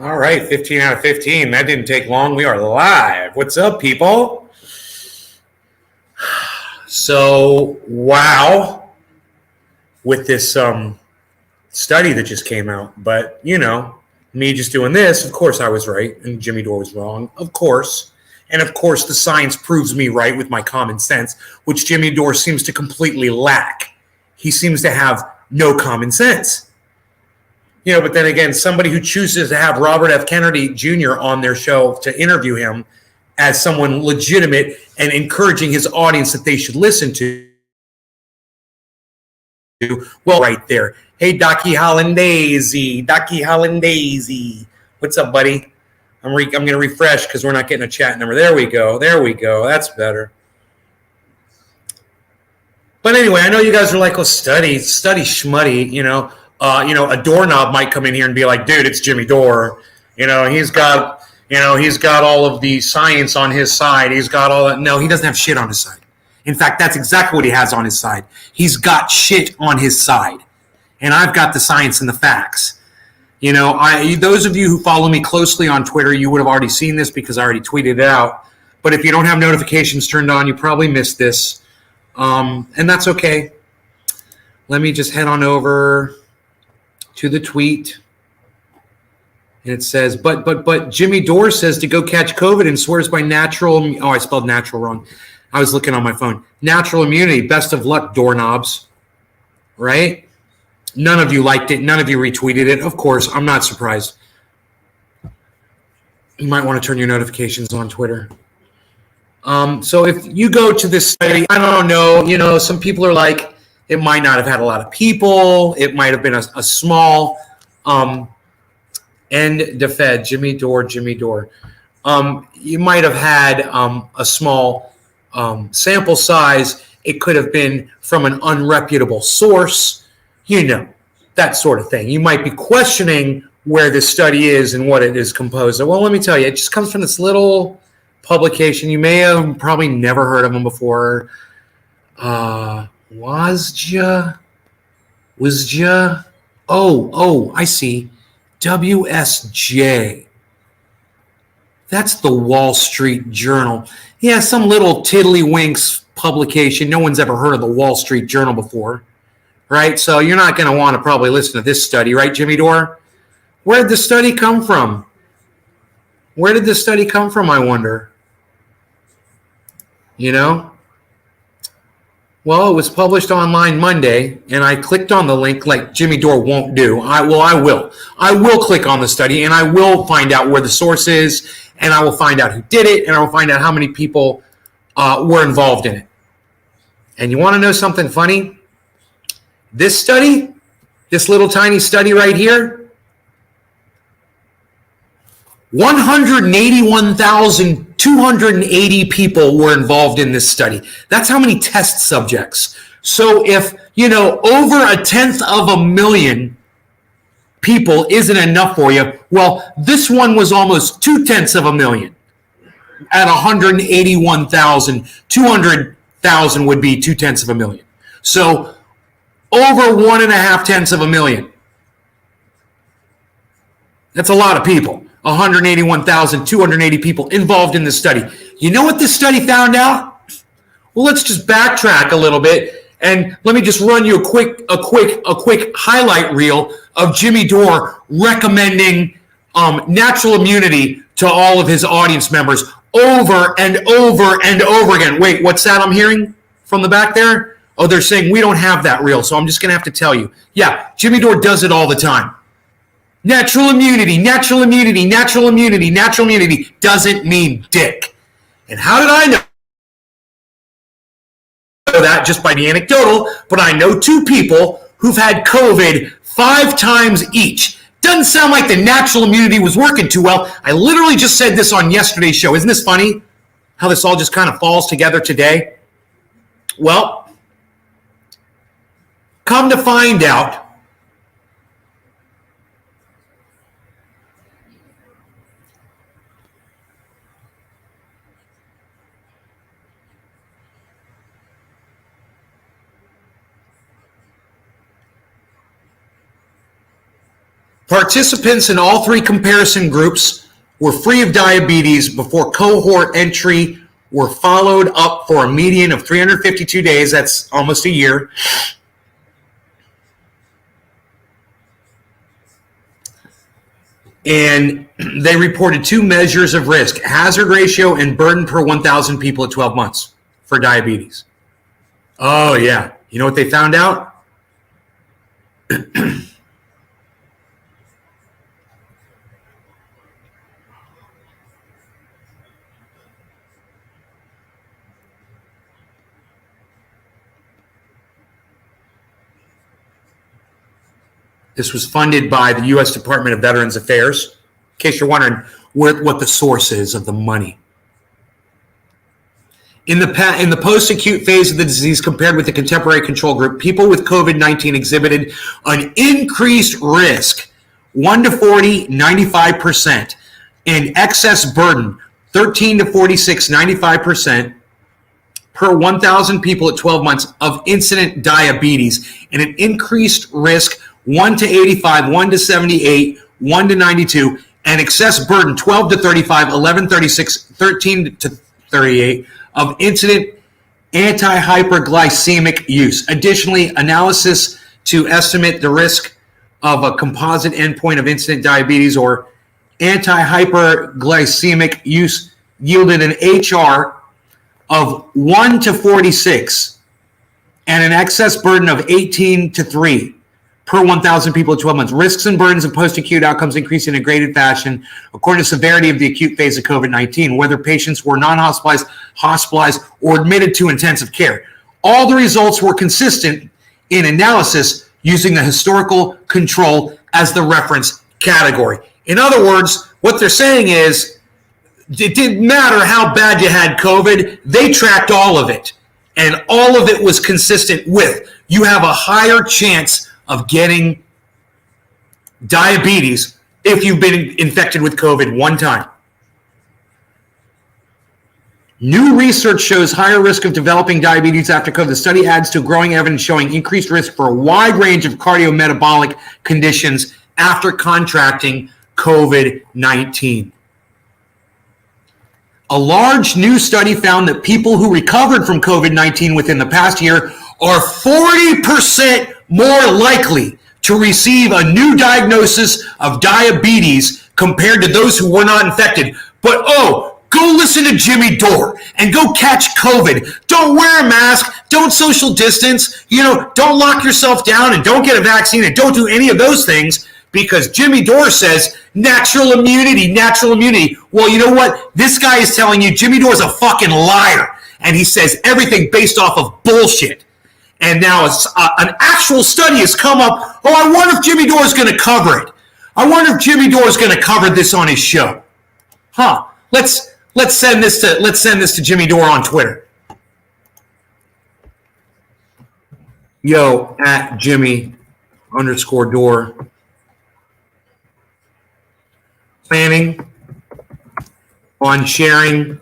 All right, 15 out of 15. That didn't take long. We are live. What's up, people? So, wow, with this study that just came out. But, me just doing this, of course I was right and Jimmy Dore was wrong. Of course. And of course, the science proves me right with my common sense, which Jimmy Dore seems to completely lack. He seems to have no common sense. But then again, somebody who chooses to have Robert F. Kennedy Jr. on their show to interview him as someone legitimate and encouraging his audience that they should listen to, well, right there. Hey, Docky Hollandaise. What's up, buddy? I'm going to refresh because we're not getting a chat number. There we go. That's better. But anyway, I know you guys are like, well, study schmutty, a doorknob might come in here and be like, dude, it's Jimmy Dore. He's got all of the science on his side. He's got all that. No, he doesn't have shit on his side. In fact, that's exactly what he has on his side. He's got shit on his side. And I've got the science and the facts. Those of you who follow me closely on Twitter, you would have already seen this because I already tweeted it out. But if you don't have notifications turned on, you probably missed this. And that's okay. Let me just head on over to the tweet. And it says, but Jimmy Dore says to go catch COVID and swears by natural. Oh, I spelled natural wrong. I was looking on my phone. Natural immunity. Best of luck, doorknobs. Right? None of you liked it. None of you retweeted it. Of course, I'm not surprised. You might want to turn your notifications on Twitter. So if you go to this study, I don't know, some people are like, it might not have had a lot of people. It might have been a small end defed, Jimmy Dore. You might have had a small sample size. It could have been from an unreputable source, that sort of thing. You might be questioning where this study is and what it is composed of. Well, let me tell you, it just comes from this little publication. You may have probably never heard of them before. WASJA? Oh, I see. WSJ. That's the Wall Street Journal. Yeah, some little tiddlywinks publication. No one's ever heard of the Wall Street Journal before, right? So you're not going to want to probably listen to this study, right, Jimmy Dore? Where did the study come from? I wonder. Well, it was published online Monday, and I clicked on the link like Jimmy Dore won't do. I will. I will click on the study, and I will find out where the source is, and I will find out who did it, and I will find out how many people were involved in it. And you want to know something funny? This study, this little tiny study right here, 181,280 people were involved in this study. That's how many test subjects. So if, over a tenth of a million people isn't enough for you, well, this one was almost 0.2 of a million. At 181,000, 200,000 would be 0.2 of a million. So over 1.5 of a million. That's a lot of people. 181,280 people involved in this study. You know what this study found out? Well, let's just backtrack a little bit and let me just run you a quick highlight reel of Jimmy Dore recommending natural immunity to all of his audience members over and over and over again. Wait, what's that I'm hearing from the back there? Oh, they're saying we don't have that reel, so I'm just going to have to tell you. Yeah, Jimmy Dore does it all the time. Natural immunity doesn't mean dick. And how did I know that? Just by the anecdotal, but I know 2 people who've had COVID 5 times each. Doesn't sound like the natural immunity was working too well. I literally just said this on yesterday's show. Isn't this funny? How this all just kind of falls together today? Well, come to find out, Participants in all three comparison groups were free of diabetes before cohort entry, were followed up for a median of 352 days. That's almost a year. And they reported two measures of risk: hazard ratio and burden per 1,000 people at 12 months for diabetes. Oh, yeah. You know what they found out? This was funded by the U.S. Department of Veterans Affairs, in case you're wondering what the source is of the money. In the post-acute phase of the disease compared with the contemporary control group, people with COVID-19 exhibited an increased risk, 1 to 40, 95%, and excess burden, 13 to 46, 95%, per 1,000 people at 12 months of incident diabetes, and an increased risk, 1 to 85, 1 to 78, 1 to 92, and excess burden, 12 to 35, 11 to 36, 13 to 38, of incident anti-hyperglycemic use. Additionally, analysis to estimate the risk of a composite endpoint of incident diabetes or anti-hyperglycemic use yielded an HR of 1 to 46 and an excess burden of 18 to 3 per 1,000 people at 12 months. Risks and burdens of post-acute outcomes increase in a graded fashion according to severity of the acute phase of COVID-19, whether patients were non-hospitalized, hospitalized, or admitted to intensive care. All the results were consistent in analysis using the historical control as the reference category. In other words, what they're saying is it didn't matter how bad you had COVID, they tracked all of it. And all of it was consistent with you have a higher chance of getting diabetes if you've been infected with COVID one time. New research shows higher risk of developing diabetes after COVID. The study adds to growing evidence showing increased risk for a wide range of cardiometabolic conditions after contracting COVID-19. A large new study found that people who recovered from COVID-19 within the past year are 40% more likely to receive a new diagnosis of diabetes compared to those who were not infected. But go listen to Jimmy Dore and go catch COVID. Don't wear a mask. Don't social distance. Don't lock yourself down and don't get a vaccine and don't do any of those things because Jimmy Dore says natural immunity, natural immunity. Well, you know what? This guy is telling you Jimmy Dore is a fucking liar and he says everything based off of bullshit. And now an actual study has come up. Oh, I wonder if Jimmy Dore is going to cover it. I wonder if Jimmy Dore is going to cover this on his show. Let's send this to Jimmy Dore on Twitter. Yo, at Jimmy_Dore. Planning on sharing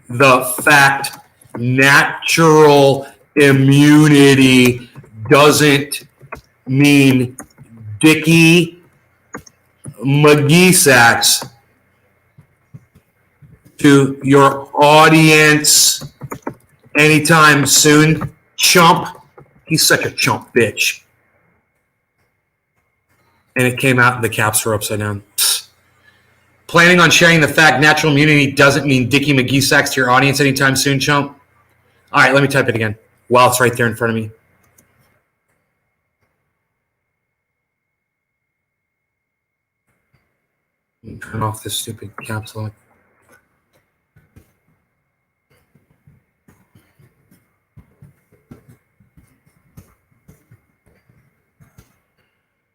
the fact natural immunity doesn't mean Dickie McGee-Sacks to your audience anytime soon, chump. He's such a chump bitch. And it came out and the caps were upside down. Psst. Planning on sharing the fact natural immunity doesn't mean Dickie McGee-Sacks to your audience anytime soon, chump? All right, let me type it again. Wow, it's right there in front of me. Turn off this stupid caps lock.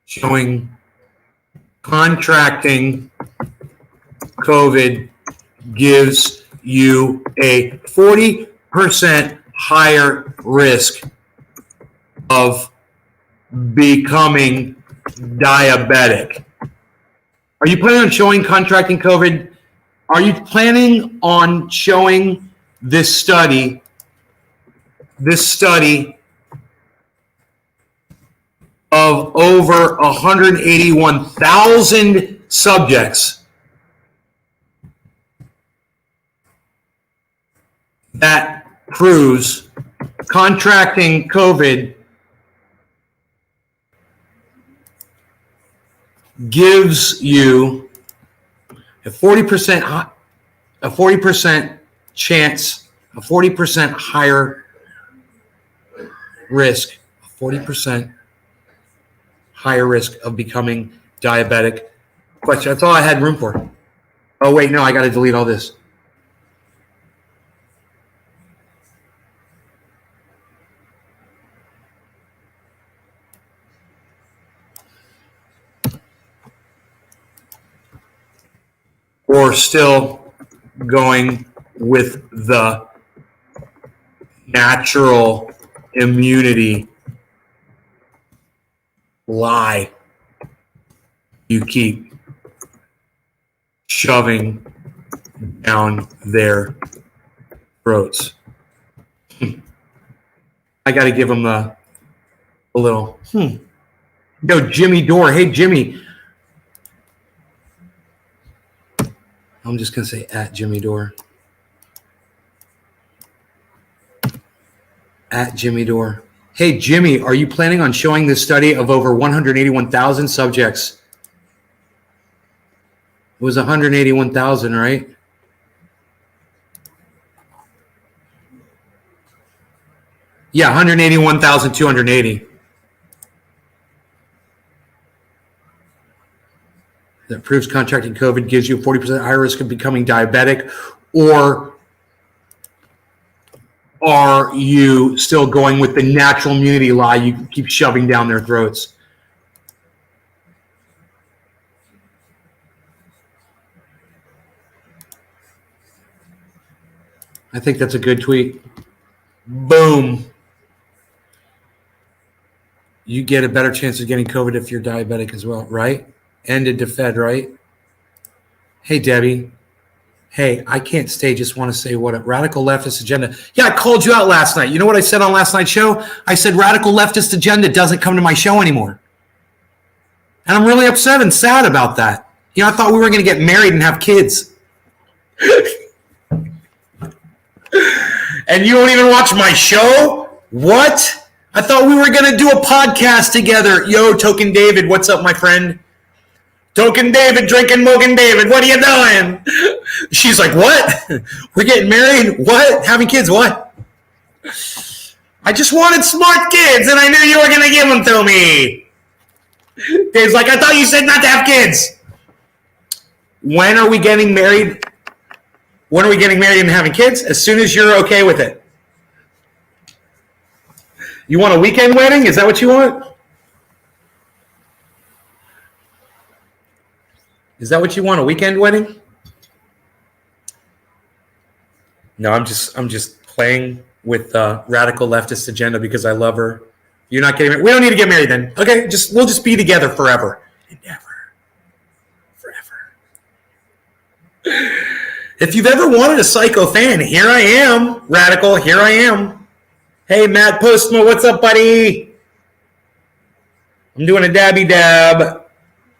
Showing contracting COVID gives you a 40% higher risk of becoming diabetic. Are you planning on showing contracting COVID? Are you planning on showing this study of over 181,000 subjects that proves contracting COVID gives you a 40% chance, a 40% higher risk, a 40% higher risk of becoming diabetic. Question. That's all I had room for. Oh, wait, no, I got to delete all this. Or still going with the natural immunity lie you keep shoving down their throats. I got to give them a little, Yo, Jimmy Dore. Hey, Jimmy. I'm just going to say at Jimmy Dore. At Jimmy Dore. Hey, Jimmy, are you planning on showing this study of over 181,000 subjects? It was 181,000, right? Yeah, 181,280. That proves contracting COVID gives you a 40% higher risk of becoming diabetic, or are you still going with the natural immunity lie you keep shoving down their throats? I think that's a good tweet. Boom. You get a better chance of getting COVID if you're diabetic as well, right? Ended to Fed, right? Hey, Debbie. Hey, I can't stay. Just want to say what a radical leftist agenda. Yeah, I called you out last night. You know what I said on last night's show? I said radical leftist agenda doesn't come to my show anymore. And I'm really upset and sad about that. You know, I thought we were going to get married and have kids. And you don't even watch my show? What? I thought we were going to do a podcast together. Yo, Token David, what's up, my friend? Token David, drinking Mogan David, what are you doing? She's like, what? We're getting married? What? Having kids? What? I just wanted smart kids, and I knew you were going to give them to me. Dave's like, I thought you said not to have kids. When are we getting married? When are we getting married and having kids? As soon as you're okay with it. You want a weekend wedding? Is that what you want? Is that what you want? A weekend wedding? No, I'm just playing with the radical leftist agenda because I love her. You're not getting married. We don't need to get married then. Okay, we'll just be together forever and ever, forever. If you've ever wanted a Psycho fan, here I am, radical. Here I am. Hey, Matt Postma, what's up, buddy? I'm doing a dabby dab.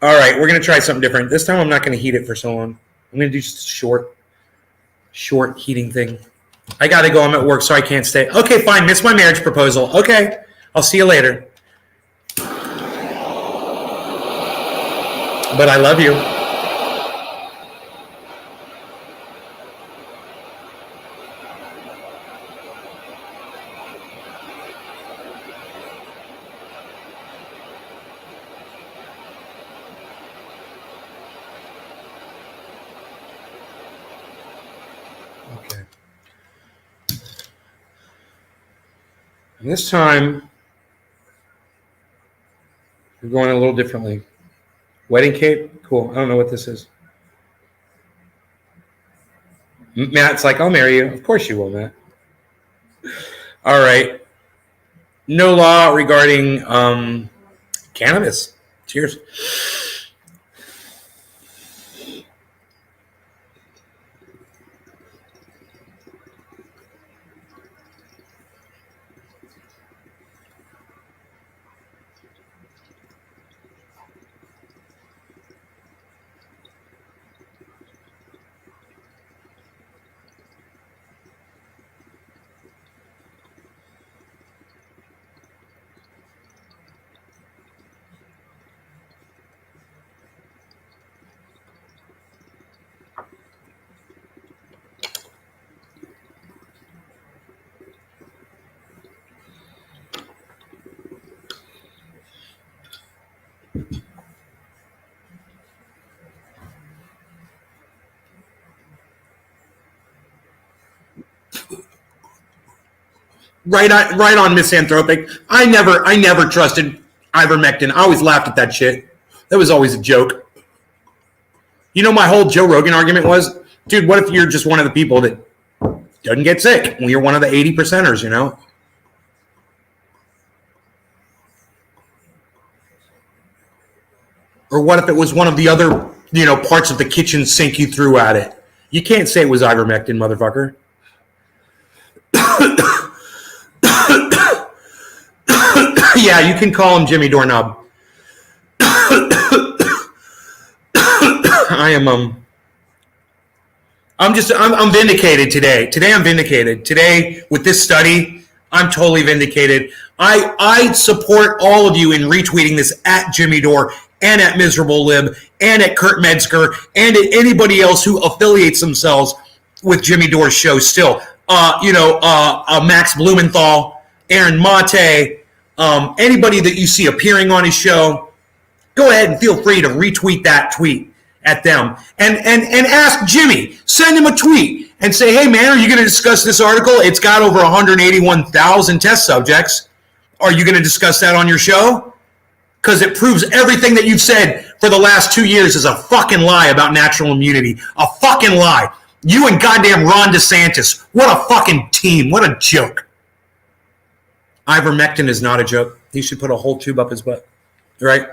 All right, we're going to try something different. This time I'm not going to heat it for so long. I'm going to do just a short heating thing. I got to go. I'm at work, so I can't stay. Okay, fine. Miss my marriage proposal. Okay, I'll see you later. But I love you. And this time, we're going a little differently. Wedding cake? Cool. I don't know what this is. Matt's like, I'll marry you. Of course you will, Matt. All right. No law regarding cannabis. Cheers. Right on misanthropic. I never trusted ivermectin. I always laughed at that shit. That was always a joke. You know, my whole Joe Rogan argument was, dude, what if you're just one of the people that doesn't get sick when you're one of the 80%ers, you know? Or what if it was one of the other, you know, parts of the kitchen sink you threw at it? You can't say it was ivermectin, motherfucker. Yeah, you can call him Jimmy Doorknob. I'm vindicated today. Today I'm vindicated. Today with this study, I'm totally vindicated. I support all of you in retweeting this at Jimmy Dore and at Miserable Lib and at Kurt Metzger and at anybody else who affiliates themselves with Jimmy Dore's show still. Max Blumenthal, Aaron Mate, anybody that you see appearing on his show, go ahead and feel free to retweet that tweet at them and ask Jimmy, send him a tweet and say, hey man, are you going to discuss this article? It's got over 181,000 test subjects. Are you going to discuss that on your show? Because it proves everything that you've said for the last 2 years is a fucking lie about natural immunity. A fucking lie. You and goddamn Ron DeSantis. What a fucking team. What a joke. Ivermectin is not a joke. He should put a whole tube up his butt. Right?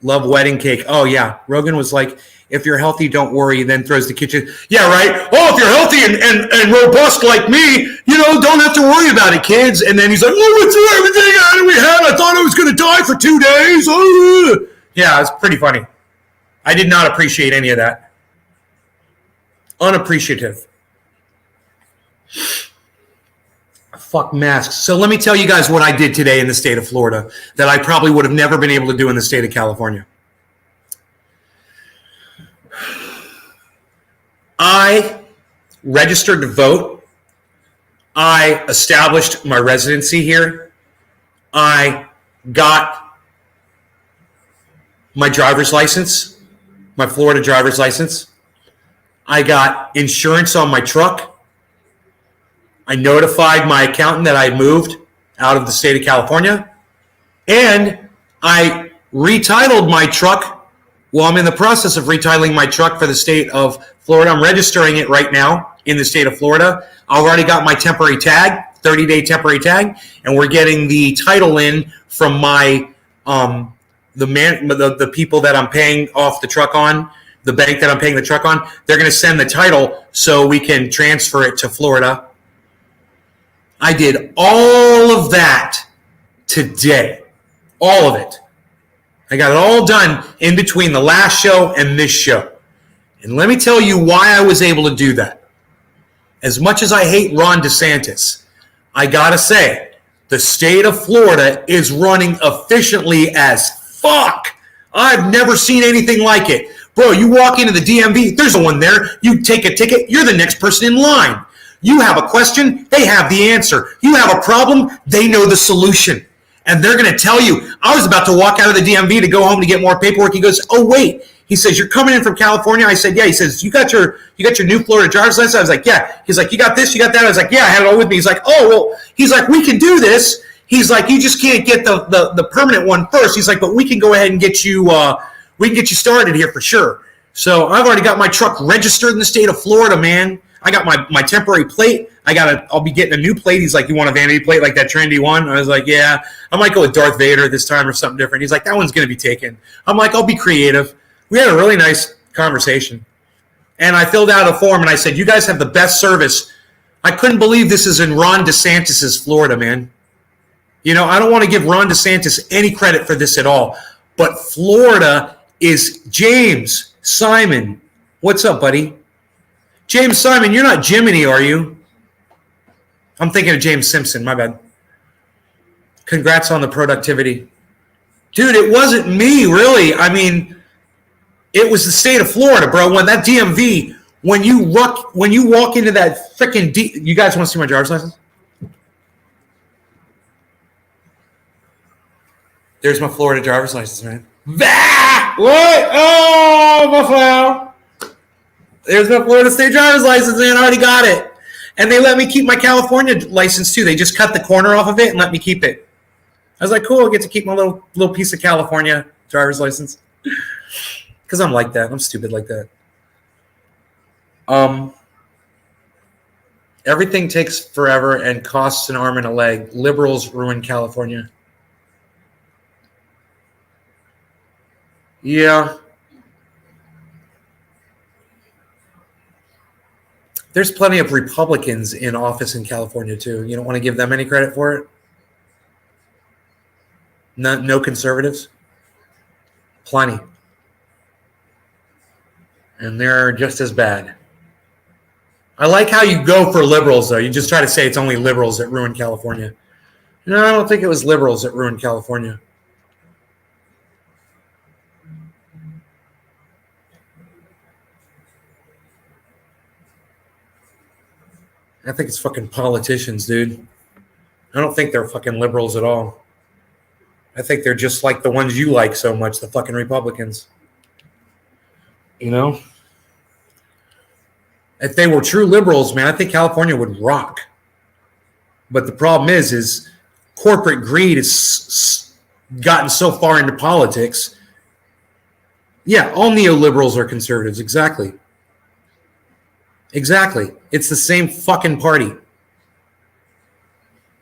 Love wedding cake. Oh, yeah. Rogan was like, if you're healthy, don't worry. Then throws the kitchen. Yeah, right? Oh, if you're healthy and robust like me, you know, don't have to worry about it, kids. And then he's like, oh, went through everything we had. I thought I was going to die for 2 days. Oh. Yeah, it's pretty funny. I did not appreciate any of that. Unappreciative. Fuck masks. So let me tell you guys what I did today in the state of Florida that I probably would have never been able to do in the state of California. I registered to vote. I established my residency here. I got my driver's license, my Florida driver's license. I got insurance on my truck. I notified my accountant that I moved out of the state of California. And I retitled my truck. Well, I'm in the process of retitling my truck for the state of Florida. I'm registering it right now in the state of Florida. I've already got my temporary tag, 30-day temporary tag, and we're getting the title in from my the people that I'm paying off the truck on, the bank that I'm paying the truck on. They're going to send the title so we can transfer it to Florida. I did all of that today. All of it. I got it all done in between the last show and this show. And let me tell you why I was able to do that. As much as I hate Ron DeSantis, I gotta say, the state of Florida is running efficiently as fuck. I've never seen anything like it. Bro, you walk into the DMV, there's no one there. You take a ticket, you're the next person in line. You have a question, they have the answer. You have a problem, they know the solution. And they're going to tell you. I was about to walk out of the DMV to go home to get more paperwork. He goes, oh, wait. He says, you're coming in from California? I said, yeah. He says, you got your new Florida driver's license? I was like, yeah. He's like, you got this, you got that? I was like, yeah, I had it all with me. He's like, oh, well, he's like, we can do this. He's like, you just can't get the permanent one first. He's like, but we can go ahead and get you started here for sure. So I've already got my truck registered in the state of Florida, man. I got my temporary plate. I'll be getting a new plate. He's like, you want a vanity plate like that trendy one? I was like, yeah. I might go with Darth Vader this time or something different. He's like, that one's going to be taken. I'm like, I'll be creative. We had a really nice conversation. And I filled out a form and I said, you guys have the best service. I couldn't believe this is in Ron DeSantis' Florida, man. You know, I don't want to give Ron DeSantis any credit for this at all. But Florida is James Simon. What's up, buddy? James Simon, you're not Jiminy, are you? I'm thinking of James Simpson, my bad. Congrats on the productivity. Dude, it wasn't me, really. I mean, it was the state of Florida, bro. When that DMV, when you walk into that freaking you guys want to see my driver's license? There's my Florida driver's license, man. What? Oh, my flower. There's my Florida State driver's license, man. I already got it. And they let me keep my California license too. They just cut the corner off of it and let me keep it. I was like, cool, I get to keep my little piece of California driver's license. Because I'm like that. I'm stupid like that. Everything takes forever and costs an arm and a leg. Liberals ruin California. Yeah. There's plenty of Republicans in office in California, too. You don't want to give them any credit for it? No conservatives? Plenty. And they're just as bad. I like how you go for liberals, though. You just try to say it's only liberals that ruined California. No, I don't think it was liberals that ruined California. I think it's fucking politicians, dude. I don't think they're fucking liberals at all. I think they're just like the ones you like so much, the fucking Republicans. You know? If they were true liberals, man, I think California would rock. But the problem is corporate greed has gotten so far into politics. Yeah, all neoliberals are conservatives. Exactly. Exactly. It's the same fucking party.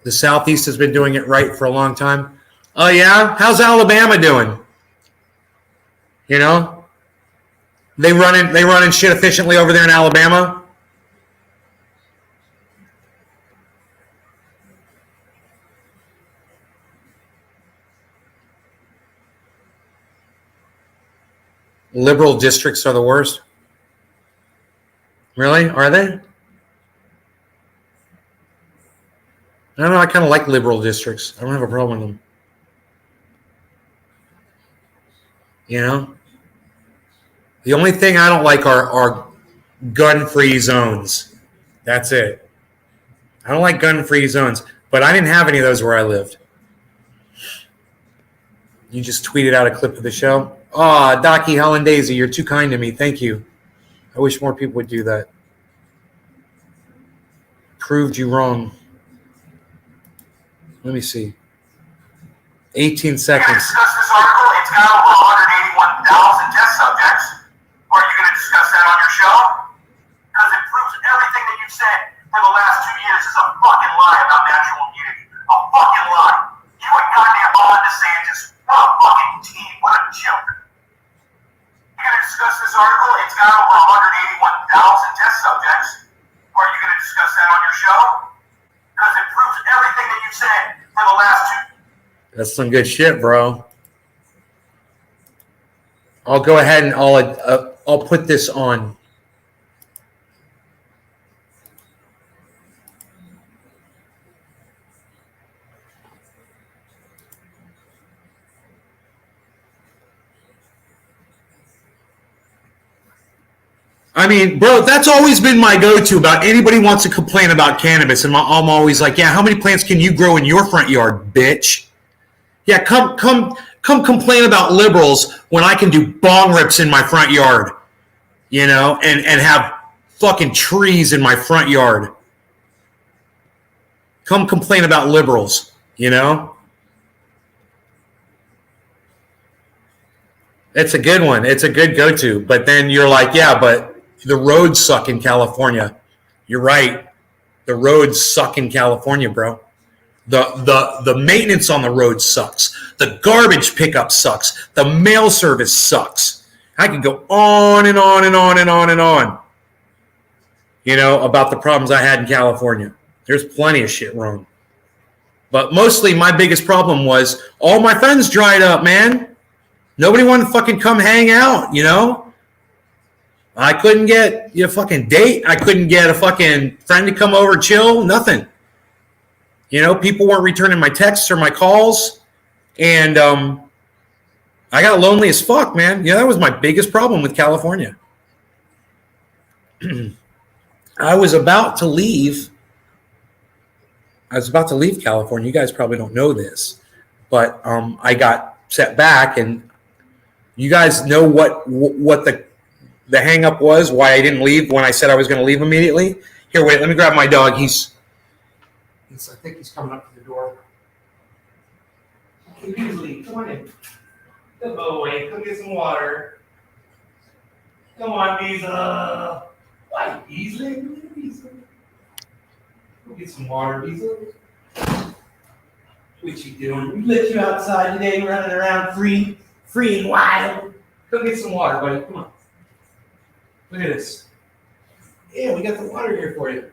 The Southeast has been doing it right for a long time. Oh, yeah? How's Alabama doing? You know? They running shit efficiently over there in Alabama? Liberal districts are the worst. Really? Are they? I don't know. I kind of like liberal districts. I don't have a problem with them. You know? The only thing I don't like are gun-free zones. That's it. I don't like gun-free zones. But I didn't have any of those where I lived. You just tweeted out a clip of the show. Oh, Docky Helen Daisy, you're too kind to me. Thank you. I wish more people would do that. Proved you wrong. Let me see. 18 seconds. Discuss this article. It's got over 181,000 test subjects. Are you going to discuss that on your show? Because it proves everything that you've said for the last 2 years is a fucking lie about natural immunity. A fucking lie. You and goddamn Ron DeSantis. What a fucking team. What a joke. You're going to discuss this article. It's got over 181,000 test subjects. Are you going to discuss that on your show? Because it proves everything that you've said for the last 2. That's some good shit, bro. I'll go ahead and I'll put this on. I mean, bro, that's always been my go-to about anybody wants to complain about cannabis. And I'm always like, yeah, how many plants can you grow in your front yard, bitch? Yeah, come complain about liberals when I can do bong rips in my front yard, you know, and have fucking trees in my front yard. Come complain about liberals, you know? It's a good one. It's a good go-to. But then you're like, yeah, but the roads suck in California. You're right. The roads suck in California, bro. The maintenance on the road sucks. The garbage pickup sucks. The mail service sucks. I could go on and on and on and on and on, you know, about the problems I had in California. There's plenty of shit wrong. But mostly my biggest problem was all my friends dried up, man. Nobody wanted to fucking come hang out, you know? I couldn't get a fucking date. I couldn't get a fucking friend to come over, chill, nothing. You know, people weren't returning my texts or my calls. And I got lonely as fuck, man. Yeah, that was my biggest problem with California. I was about to leave California. You guys probably don't know this. But I got set back. And you guys know what the hang up was, why I didn't leave when I said I was going to leave immediately? Here, wait. Let me grab my dog. I think he's coming up to the door. Okay, Beasley, come on in. Go away. Go get some water. Come on, Beasley. Why, Beasley? Go get some water, Beasley. What you doing? We let you outside today, running around free and wild. Go get some water, buddy. Come on. Look at this. Yeah, we got the water here for you.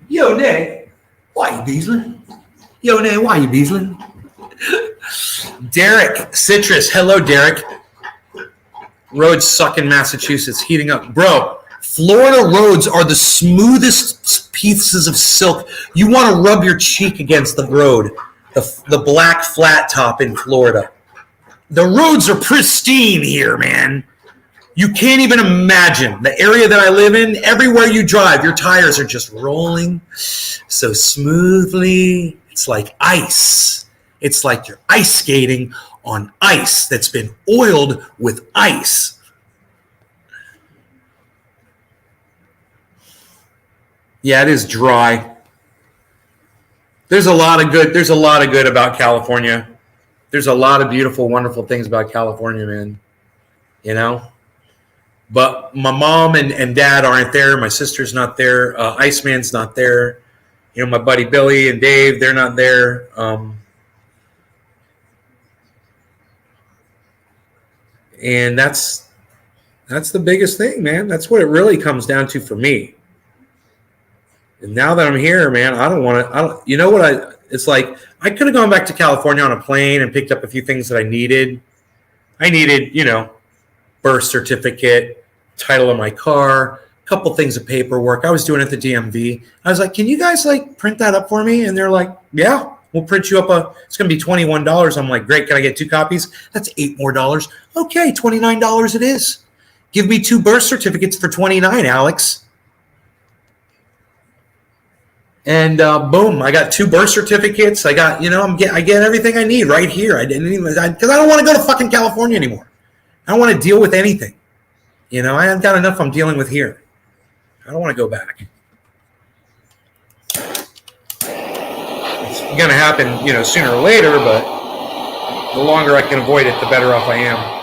Yo, Nay. Why you Beasley? Yo, Nay, why you Beasley? Derek, Citrus. Hello, Derek. Roads suck in Massachusetts, heating up. Bro, Florida roads are the smoothest pieces of silk. You want to rub your cheek against the road, the black flat top in Florida. The roads are pristine here, man. You can't even imagine the area that I live in. Everywhere you drive, your tires are just rolling so smoothly. It's like ice. It's like you're ice skating on ice that's been oiled with ice. Yeah, it is dry. There's a lot of good about California. There's a lot of beautiful, wonderful things about California, man. You know? But my mom and dad aren't there. My sister's not there. Iceman's not there. You know, my buddy Billy and Dave, they're not there. And that's the biggest thing, man. That's what it really comes down to for me. And now that I'm here, man, I don't want to. You know what? It's like I could have gone back to California on a plane and picked up a few things that I needed. You know, birth certificate, title of my car, a couple things of paperwork. I was doing at the DMV. I was like, "Can you guys print that up for me?" And they're like, "Yeah, we'll print you up it's going to be $21." I'm like, "Great, can I get 2 copies?" That's $8 more. Okay, $29 it is. Give me 2 birth certificates for $29, Alex. And boom, I got 2 birth certificates. I got, I get everything I need right here. I didn't even, because I don't want to go to fucking California anymore. I don't want to deal with anything. I have got enough I'm dealing with here. I don't want to go back. It's going to happen, sooner or later, but the longer I can avoid it, the better off I am.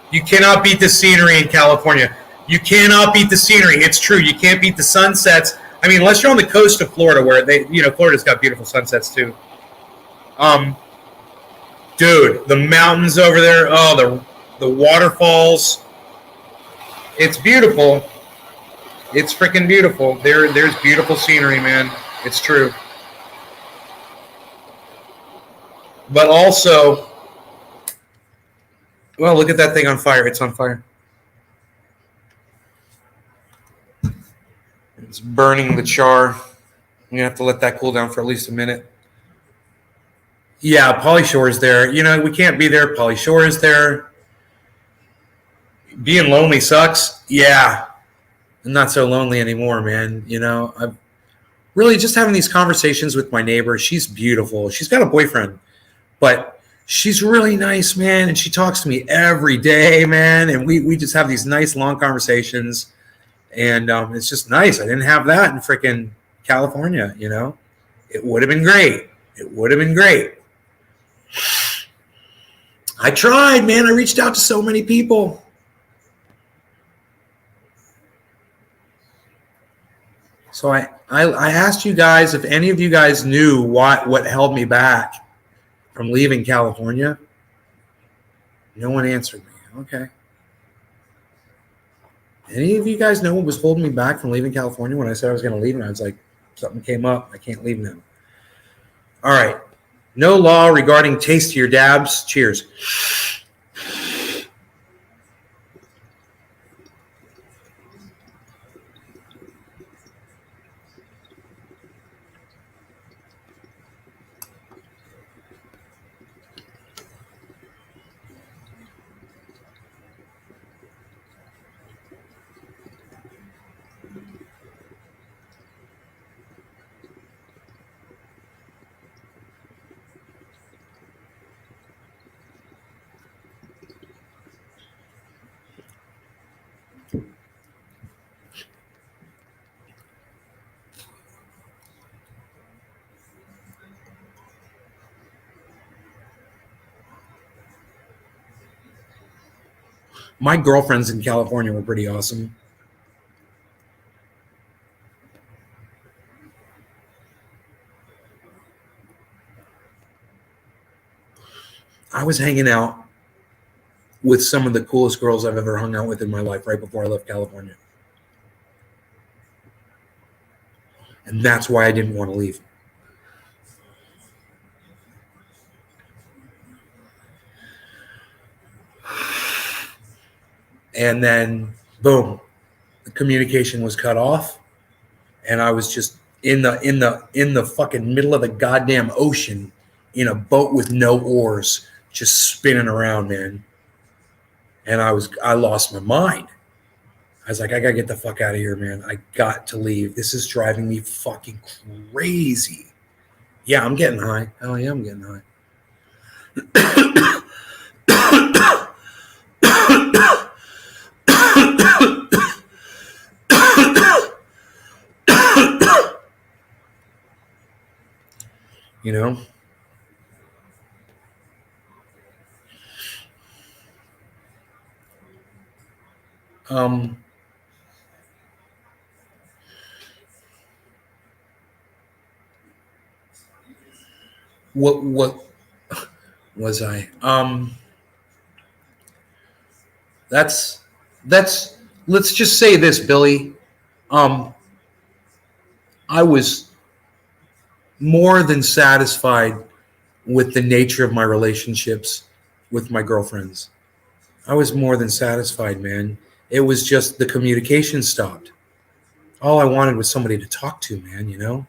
You cannot beat the scenery in California. You cannot beat the scenery. It's true. You can't beat the sunsets. I mean, unless you're on the coast of Florida, where Florida's got beautiful sunsets too. Dude, the mountains over there. Oh, the waterfalls. It's beautiful. It's freaking beautiful. There's beautiful scenery, man. It's true. But also, well, look at that thing on fire. It's on fire. It's burning the char. You have to let that cool down for at least a minute. Yeah, Pauly Shore is there. We can't be there. Pauly Shore is there. Being lonely sucks. Yeah. I'm not so lonely anymore, man. I'm really just having these conversations with my neighbor. She's beautiful. She's got a boyfriend, but she's really nice, man, and she talks to me every day, man, and we just have these nice long conversations, and it's just nice. I didn't have that in freaking California, It would have been great. It would have been great. I tried, man. I reached out to so many people. So I asked you guys if any of you guys knew what held me back from leaving California. No one answered me. Okay. Any of you guys know what was holding me back from leaving California when I said I was going to leave? And I was like, something came up. I can't leave now. All right. No law regarding taste to your dabs. Cheers. My girlfriends in California were pretty awesome. I was hanging out with some of the coolest girls I've ever hung out with in my life right before I left California. And that's why I didn't want to leave. And then, boom, the communication was cut off, and I was just in the fucking middle of the goddamn ocean in a boat with no oars, just spinning around, man. And I lost my mind. I was like, I gotta get the fuck out of here, man. I got to leave. This is driving me fucking crazy. Yeah, I'm getting high. Oh yeah, I'm getting high. You know? What was I? That's let's just say this, Billy. I was more than satisfied with the nature of my relationships with my girlfriends. I was more than satisfied, man. It was just the communication stopped. All I wanted was somebody to talk to, man, you know?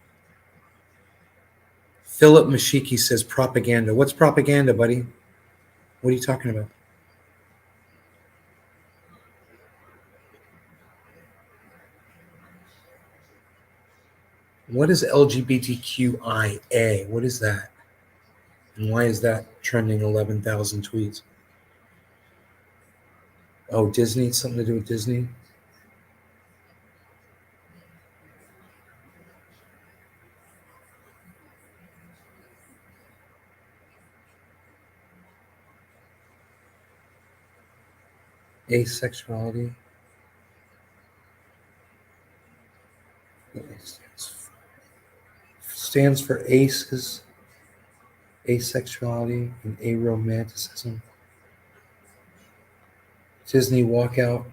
Philip Mashiki says propaganda. What's propaganda, buddy? What are you talking about? What is LGBTQIA? What is that? And why is that trending 11,000 tweets? Oh, Disney? Something to do with Disney? Asexuality? Stands for aces, asexuality, and aromanticism. Disney walkout.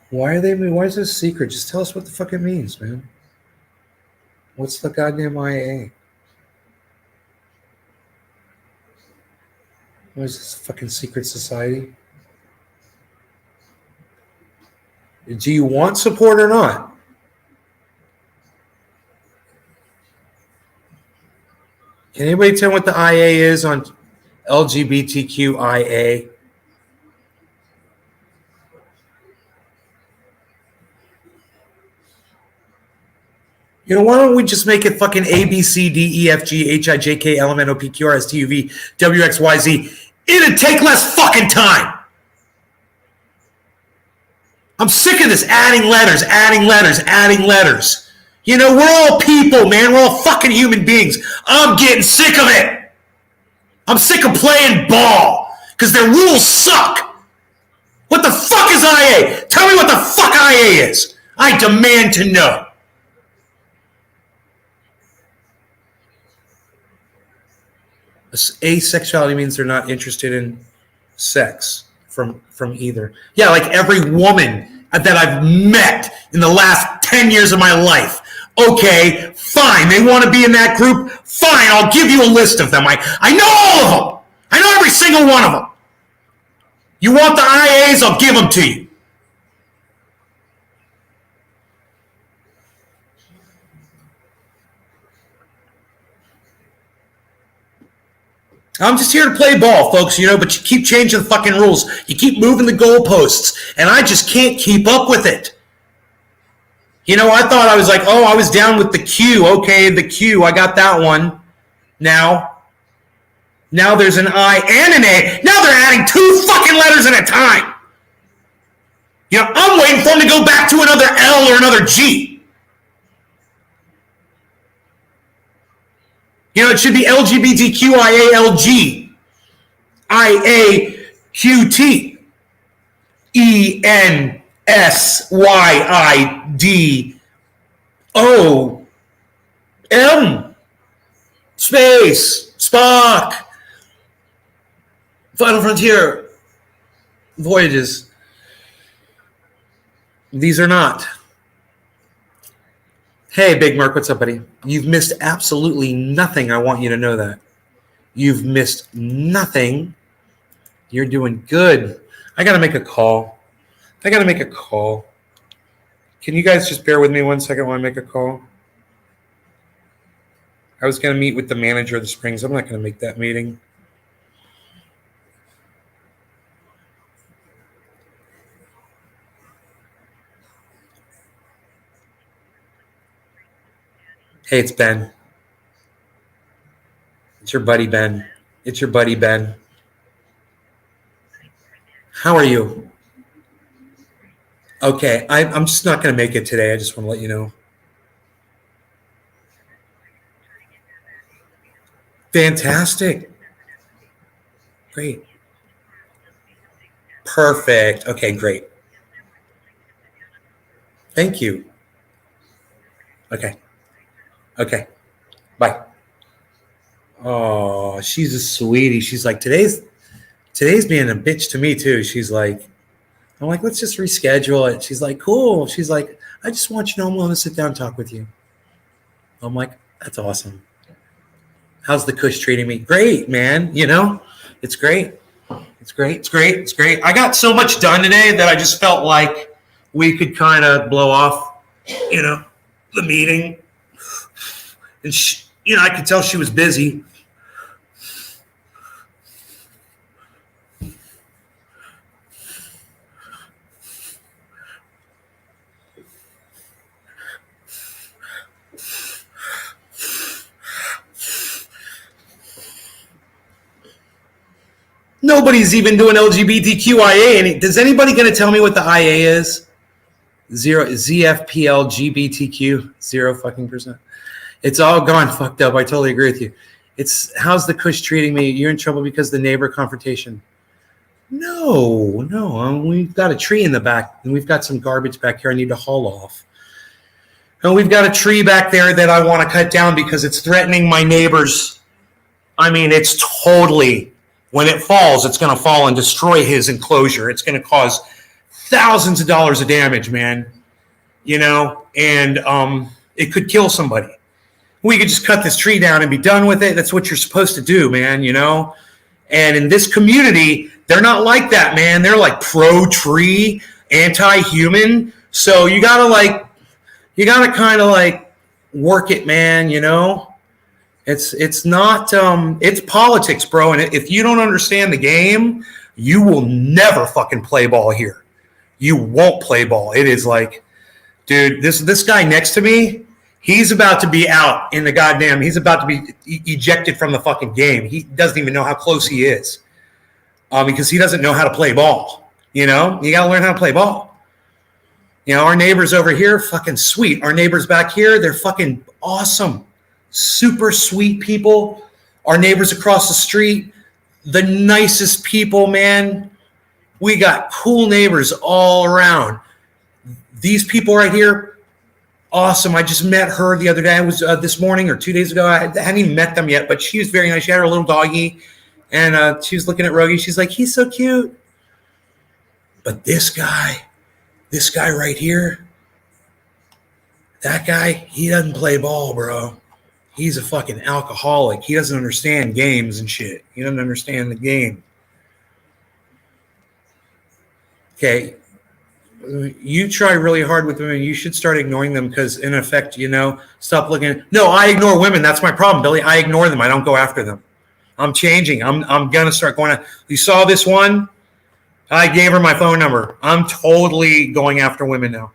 Why is this a secret? Just tell us what the fuck it means, man. What's the goddamn IA? What is this fucking secret society? Do you want support or not? Can anybody tell what the IA is on LGBTQIA? You know, why don't we just make it fucking A, B, C, D, E, F, G, H, I, J, K, L, M, N, O, P, Q, R, S, T, U, V, W, X, Y, Z. It'd take less fucking time. I'm sick of this adding letters. You know, we're all people, man. We're all fucking human beings. I'm getting sick of it. I'm sick of playing ball because their rules suck. What the fuck is IA? Tell me what the fuck IA is. I demand to know. Asexuality means they're not interested in sex from either. Yeah, like every woman that I've met in the last 10 years of my life. Okay, fine. They want to be in that group. Fine, I'll give you a list of them. I know all of them. I know every single one of them. You want the IAs? I'll give them to you. I'm just here to play ball, folks, you know, but you keep changing the fucking rules. You keep moving the goalposts, and I just can't keep up with it. You know, I thought I was like, oh, I was down with the Q. Okay, the Q, I got that one. Now there's an I and an A. Now they're adding 2 fucking letters at a time. You know, I'm waiting for them to go back to another L or another G. You know, it should be LGBTQIALG. IAQT ENSYIDOM space Spock Final Frontier Voyages. These are not. Hey, Big Mark, what's up, buddy? You've missed absolutely nothing. I want you to know that. You've missed nothing. You're doing good. I got to make a call. Can you guys just bear with me 1 second while I make a call? I was going to meet with the manager of the Springs. I'm not going to make that meeting. Hey, it's Ben. It's your buddy, Ben. How are you? Okay, I'm just not going to make it today. I just want to let you know. Fantastic. Great. Perfect. Okay, great. Thank you. Okay. Bye. Oh, she's a sweetie. She's like, today's being a bitch to me too. She's like, I'm like, let's just reschedule it. She's like, cool. She's like, I just want you to know I'm willing to sit down and talk with you. I'm like, that's awesome. How's the Kush treating me? Great, man. You know, it's great. It's great. I got so much done today that I just felt like we could kind of blow off, you know, the meeting. And she, you know, I could tell she was busy. Nobody's even doing LGBTQIA. Does anybody going to tell me what the IA is? Zero ZFPLGBTQ 0% It's all gone fucked up. I totally agree with you. It's how's the Kush treating me? You're in trouble because of the neighbor confrontation. No. We've got a tree in the back, and we've got some garbage back here I need to haul off. And we've got a tree back there that I want to cut down because it's threatening my neighbors. I mean, it's totally, when it falls, it's going to fall and destroy his enclosure. It's going to cause thousands of dollars of damage, man. You know, and it could kill somebody. We could just cut this tree down and be done with it. That's what you're supposed to do, man, you know? And in this community, they're not like that, man. They're like pro-tree, anti-human. So you got to kind of like work it, man, you know? It's not, it's politics, bro. And if you don't understand the game, you will never fucking play ball here. You won't play ball. It is like, dude, this guy next to me, he's about to be out in the goddamn, he's about to be ejected from the fucking game. He doesn't even know how close he is because he doesn't know how to play ball. You know, you got to learn how to play ball. You know, our neighbors over here, fucking sweet. Our neighbors back here, they're fucking awesome. Super sweet people. Our neighbors across the street, the nicest people, man. We got cool neighbors all around. These people right here, awesome. I just met her the other day. I was this morning or 2 days ago. I hadn't even met them yet, but she was very nice. She had her little doggy, and she was looking at Rogie. She's like, he's so cute. But this guy right here, that guy, he doesn't play ball, bro. He's a fucking alcoholic. He doesn't understand games and shit. He doesn't understand the game. Okay. You try really hard with women. You should start ignoring them because, in effect, you know, stop looking. No, I ignore women. That's my problem, Billy. I ignore them. I don't go after them. I'm changing. I'm going to start going. You saw this one? I gave her my phone number. I'm totally going after women now.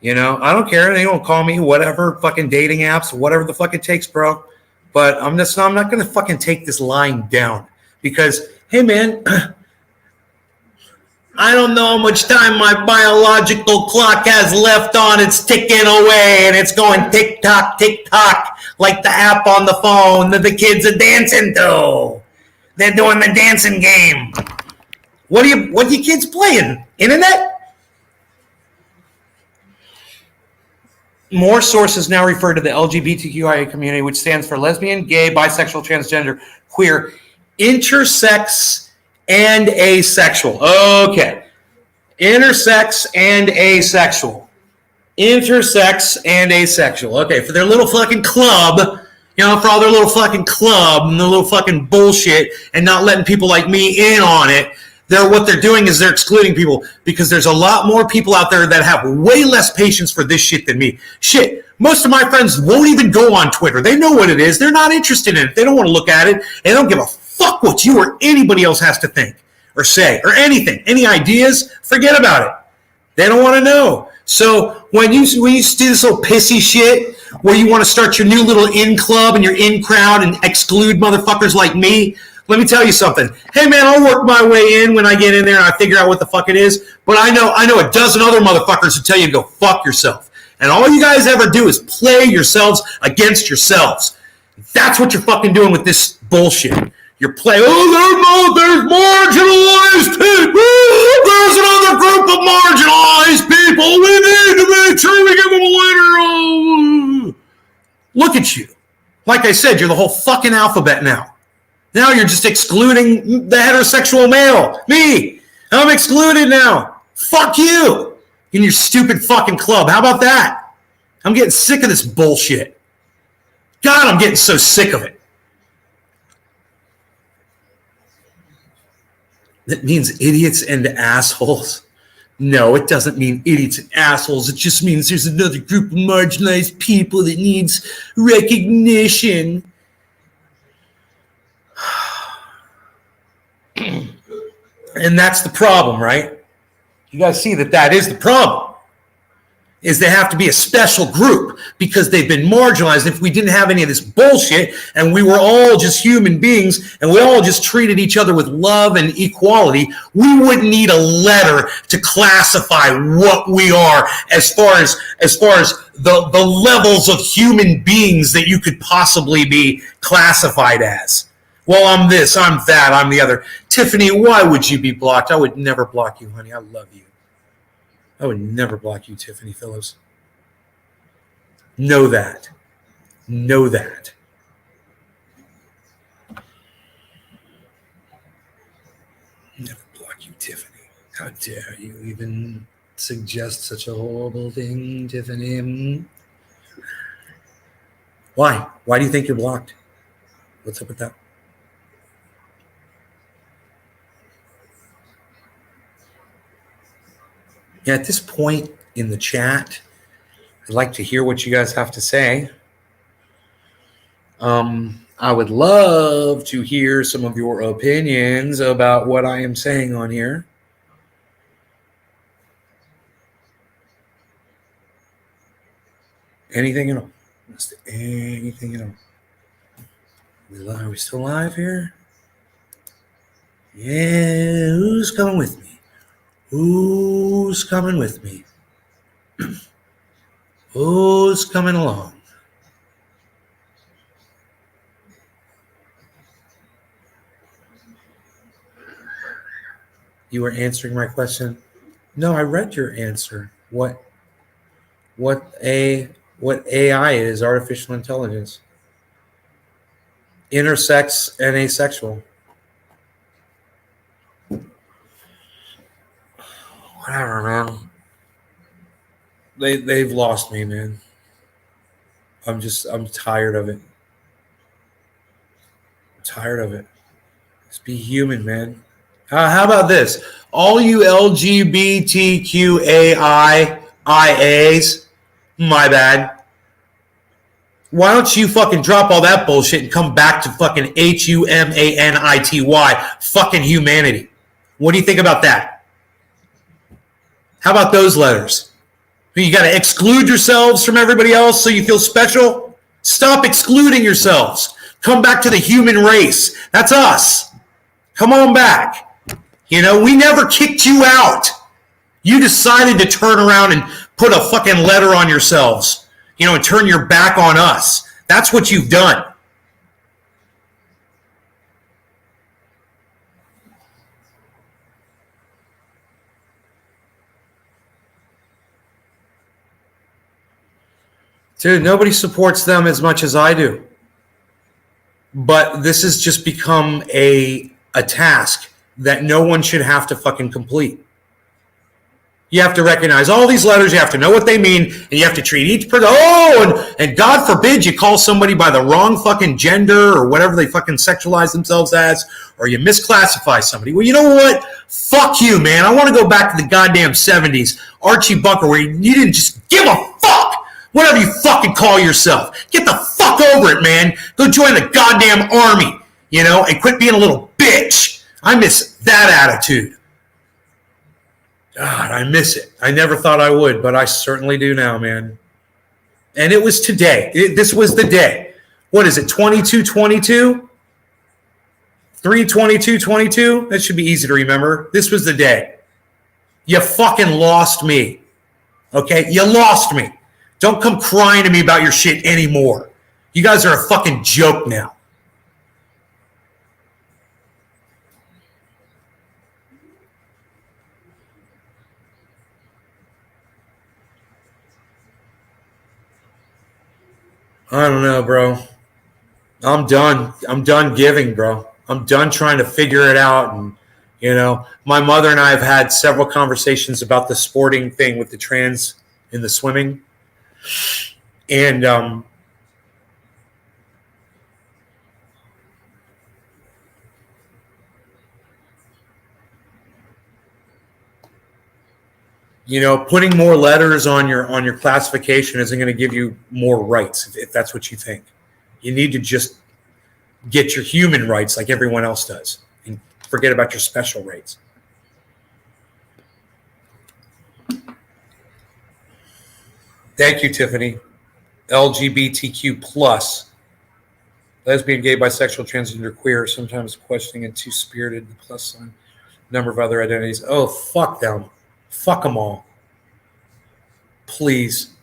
You know, I don't care. They won't call me, whatever, fucking dating apps, whatever the fuck it takes, bro. But I'm not going to fucking take this lying down because, hey, man, I don't know how much time my biological clock has left on. It's ticking away, and it's going tick-tock, tick-tock, like the app on the phone that the kids are dancing to. They're doing the dancing game. What are you kids playing? Internet? More sources now refer to the LGBTQIA community, which stands for lesbian, gay, bisexual, transgender, queer, intersex, and asexual. Okay. Intersex and asexual. Intersex and asexual. Okay, for their little fucking club, for all their little fucking club and their little fucking bullshit and not letting people like me in on it, what they're doing is they're excluding people because there's a lot more people out there that have way less patience for this shit than me. Shit, most of my friends won't even go on Twitter. They know what it is. They're not interested in it. They don't want to look at it. They don't give a fuck what you or anybody else has to think or say or anything. Any ideas? Forget about it. They don't want to know. So when you do this little pissy shit where you want to start your new little in club and your in crowd and exclude motherfuckers like me, let me tell you something. Hey, man, I'll work my way in when I get in there and I figure out what the fuck it is. But I know a dozen other motherfuckers who tell you to go fuck yourself. And all you guys ever do is play yourselves against yourselves. That's what you're fucking doing with this bullshit. You're playing, there's marginalized people. There's another group of marginalized people. We need to make sure we give them a letter. Look at you. Like I said, you're the whole fucking alphabet now. Now you're just excluding the heterosexual male. Me. I'm excluded now. Fuck you. In your stupid fucking club. How about that? I'm getting sick of this bullshit. God, I'm getting so sick of it. That means idiots and assholes. No, it doesn't mean idiots and assholes. It just means there's another group of marginalized people that needs recognition. And that's the problem, right? You guys see that is the problem. Is they have to be a special group because they've been marginalized. If we didn't have any of this bullshit and we were all just human beings and we all just treated each other with love and equality, we wouldn't need a letter to classify what we are as far as the levels of human beings that you could possibly be classified as. Well, I'm this, I'm that, I'm the other. Tiffany, why would you be blocked? I would never block you, honey. I love you. I would never block you, Tiffany Phillips. Know that. Know that. Never block you, Tiffany. How dare you even suggest such a horrible thing, Tiffany? Why? Why do you think you're blocked? What's up with that? Yeah, at this point in the chat, I'd like to hear what you guys have to say. I would love to hear some of your opinions about what I am saying on here. Anything at all. Just anything at all. Are we still live here? Yeah, who's coming with me? Who's coming with me? Who's coming along? You were answering my question? No, I read your answer. What AI is, artificial intelligence. Intersex and asexual. Whatever, man. They've lost me, man. I'm tired of it. I'm tired of it. Just be human, man. How about this? All you LGBTQAIs, my bad. Why don't you fucking drop all that bullshit and come back to fucking humanity, fucking humanity? What do you think about that? How about those letters? You got to exclude yourselves from everybody else so you feel special? Stop excluding yourselves. Come back to the human race. That's us. Come on back. You know, we never kicked you out. You decided to turn around and put a fucking letter on yourselves, you know, and turn your back on us. That's what you've done. Dude, nobody supports them as much as I do. But this has just become a task that no one should have to fucking complete. You have to recognize all these letters. You have to know what they mean, and you have to treat each person. Oh, and God forbid you call somebody by the wrong fucking gender or whatever they fucking sexualize themselves as, or you misclassify somebody. Well, you know what? Fuck you, man. I want to go back to the goddamn 70s, Archie Bunker, where you didn't just give a fuck. Whatever you fucking call yourself. Get the fuck over it, man. Go join the goddamn army, you know, and quit being a little bitch. I miss that attitude. God, I miss it. I never thought I would, but I certainly do now, man. And it was today. This was the day. What is it, 22-22? 3/22/22? That should be easy to remember. This was the day. You fucking lost me. Okay? You lost me. Don't come crying to me about your shit anymore. You guys are a fucking joke now. I don't know, bro. I'm done. I'm done giving, bro. I'm done trying to figure it out. And, you know, my mother and I have had several conversations about the sporting thing with the trans in the swimming. And, you know, putting more letters on your classification isn't going to give you more rights if that's what you think. You need to just get your human rights like everyone else does and forget about your special rights. Thank you, Tiffany. LGBTQ plus. Lesbian, gay, bisexual, transgender, queer, sometimes questioning and two-spirited, the plus sign, number of other identities. Oh, fuck them. Fuck them all. Please.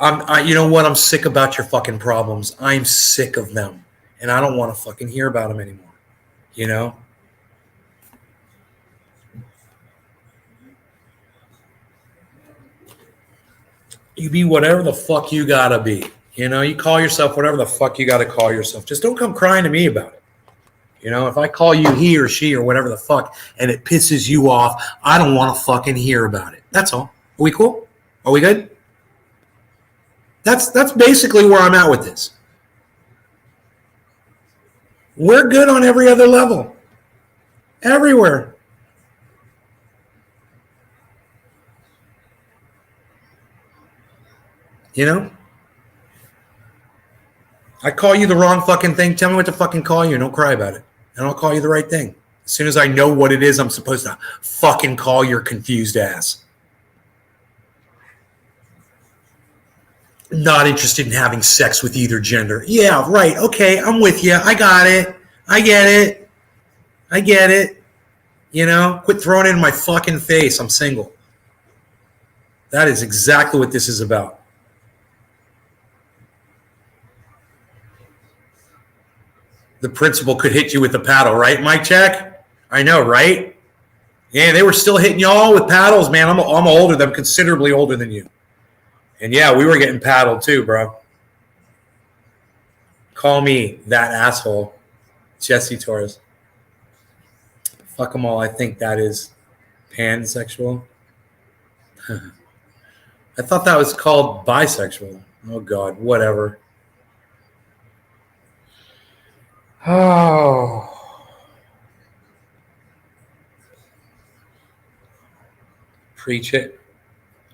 You know what? I'm sick about your fucking problems. I'm sick of them. And I don't want to fucking hear about them anymore. You know? You be whatever the fuck you gotta be. You know, you call yourself whatever the fuck you gotta call yourself. Just don't come crying to me about it. You know, if I call you he or she or whatever the fuck and it pisses you off, I don't want to fucking hear about it. That's all. Are we cool? Are we good? That's basically where I'm at with this. We're good on every other level. Everywhere. You know? I call you the wrong fucking thing. Tell me what to fucking call you and don't cry about it. And I'll call you the right thing. As soon as I know what it is, I'm supposed to fucking call your confused ass. Not interested in having sex with either gender. Yeah, right. Okay, I'm with you. I got it. I get it. I get it. You know, quit throwing it in my fucking face. I'm single. That is exactly what this is about. The principal could hit you with a paddle, right, Mike Check? I know, right? Yeah, they were still hitting y'all with paddles, man. I'm older than, considerably older than you. And yeah, we were getting paddled too, bro. Call me that asshole, Jesse Torres. Fuck them all. I think that is pansexual. I thought that was called bisexual. Oh, God, whatever. Oh. Preach it.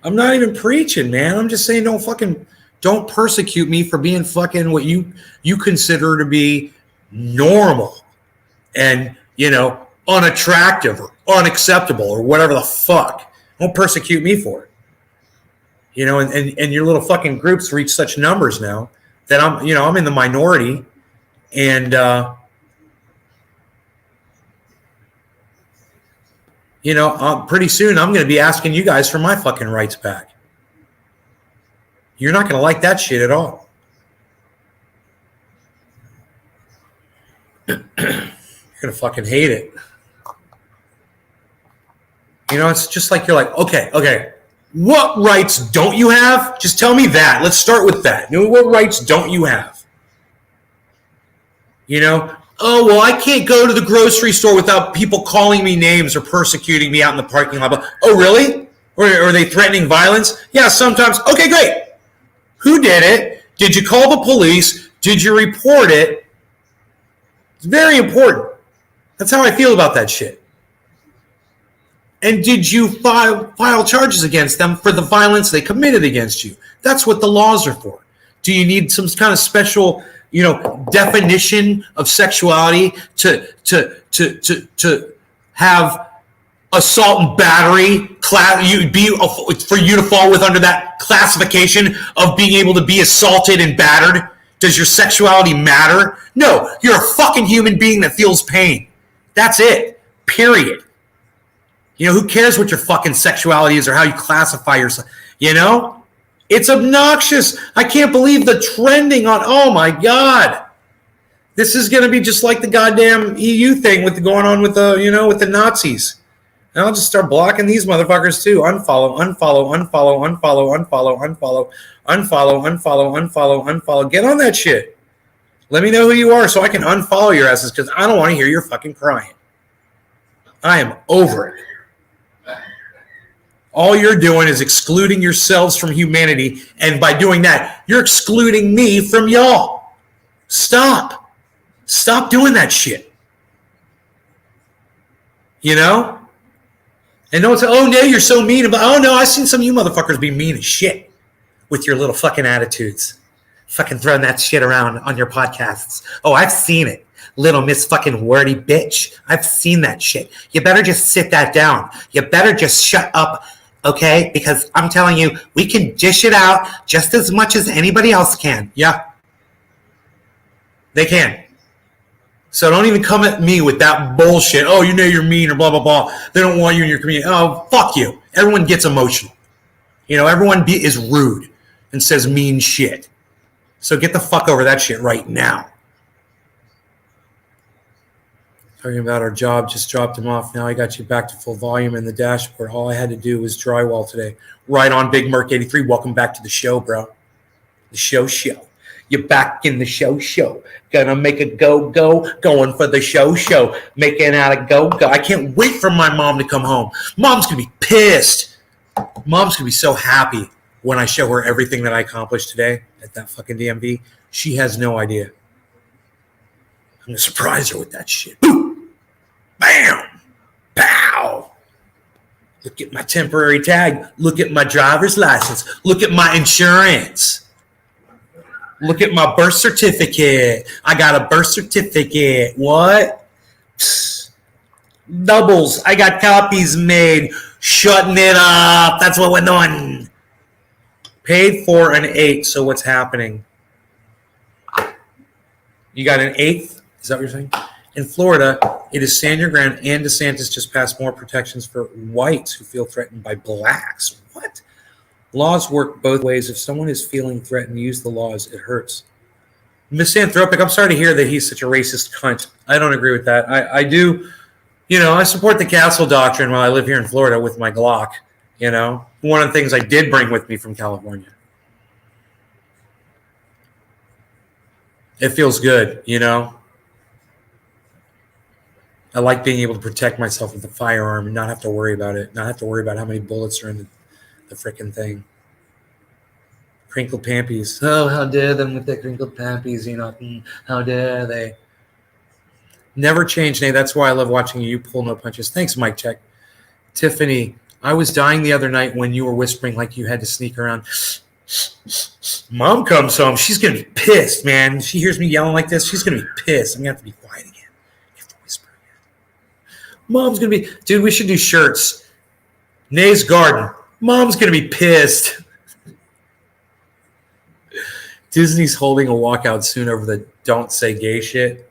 I'm not even preaching, man. I'm just saying don't persecute me for being fucking what you consider to be normal and, you know, unattractive or unacceptable or whatever the fuck. Don't persecute me for it. You know, and your little fucking groups reach such numbers now that I'm in the minority. And Pretty soon I'm going to be asking you guys for my fucking rights back. You're not going to like that shit at all. You're going to fucking hate it. It's just like you're like, okay. What rights don't you have? Just tell me that. Let's start with that. What rights don't you have? Oh, well, I can't go to the grocery store without people calling me names or persecuting me out in the parking lot. Oh, really? Or are they threatening violence? Yeah, sometimes. Okay, great. Who did it? Did you call the police? Did you report it? It's very important. That's how I feel about that shit. And did you file charges against them for the violence they committed against you? That's what the laws are for. Do you need some kind of special, definition of sexuality to have assault and battery for you to fall under that classification of being able to be assaulted and battered? Does your sexuality matter? No, you're a fucking human being that feels pain. That's it. Period. Who cares what your fucking sexuality is or how you classify yourself? It's obnoxious. I can't believe the trending on, oh my God. This is going to be just like the goddamn EU thing with going on with with the Nazis. And I'll just start blocking these motherfuckers too. Unfollow. Get on that shit. Let me know who you are so I can unfollow your asses because I don't want to hear your fucking crying. I am over it. All you're doing is excluding yourselves from humanity, and by doing that, you're excluding me from y'all. Stop doing that shit. And don't say, oh, no, you're so mean. Oh, no, I've seen some of you motherfuckers be mean as shit with your little fucking attitudes. Fucking throwing that shit around on your podcasts. Oh, I've seen it. Little Miss fucking wordy bitch. I've seen that shit. You better just sit that down. You better just shut up, okay? Because I'm telling you, we can dish it out just as much as anybody else can. Yeah. They can. So don't even come at me with that bullshit. Oh, you're mean or blah, blah, blah. They don't want you in your community. Oh, fuck you. Everyone gets emotional. Everyone is rude and says mean shit. So get the fuck over that shit right now. Talking about our job, just dropped him off. Now I got you back to full volume in the dashboard. All I had to do was drywall today. Right on, Big Merc 83. Welcome back to the show, bro. The show. You're back in the show. Gonna make a go, going for the show. Making out a go. I can't wait for my mom to come home. Mom's gonna be pissed. Mom's gonna be so happy when I show her everything that I accomplished today at that fucking DMV. She has no idea. I'm gonna surprise her with that shit. Boom! Bam! Pow! Look at my temporary tag. Look at my driver's license. Look at my insurance. Look at my birth certificate. I got a birth certificate. What? Psst. Doubles. I got copies made. Shutting it up. That's what we're doing. Paid for an 8. So what's happening? You got an 8th? Is that what you're saying? In Florida, it is stand your ground, and DeSantis just passed more protections for whites who feel threatened by blacks. What? Laws work both ways. If someone is feeling threatened, use the laws. It hurts. Misanthropic, I'm sorry to hear that he's such a racist cunt. I don't agree with that. I do, I support the castle doctrine while I live here in Florida with my Glock, One of the things I did bring with me from California. It feels good, I like being able to protect myself with a firearm and not have to worry about it. Not have to worry about how many bullets are in the frickin' thing. Crinkled pampies. Oh, how dare them with their crinkled pampies, how dare they. Never change, Nate. That's why I love watching you pull no punches. Thanks, Mike Check. Tiffany, I was dying the other night when you were whispering like you had to sneak around. Mom comes home. She's going to be pissed, man. She hears me yelling like this. She's going to be pissed. I'm going to have to be quiet again. You have to whisper again. Mom's going to be, dude, we should do shirts. Nay's Garden. Mom's going to be pissed. Disney's holding a walkout soon over the don't say gay shit.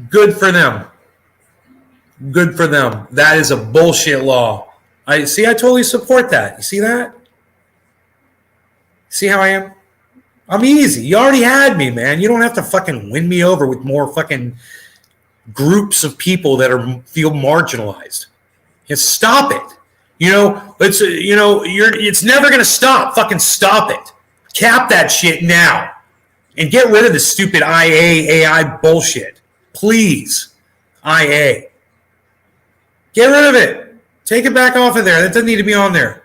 Good for them. Good for them. That is a bullshit law. I totally support that. You see that? See how I am? I'm easy. You already had me, man. You don't have to fucking win me over with more fucking groups of people that feel marginalized. Just stop it. It's never gonna stop. Fucking stop it. Cap that shit now. And get rid of the stupid AI bullshit. Please. IA. Get rid of it. Take it back off of there. That doesn't need to be on there.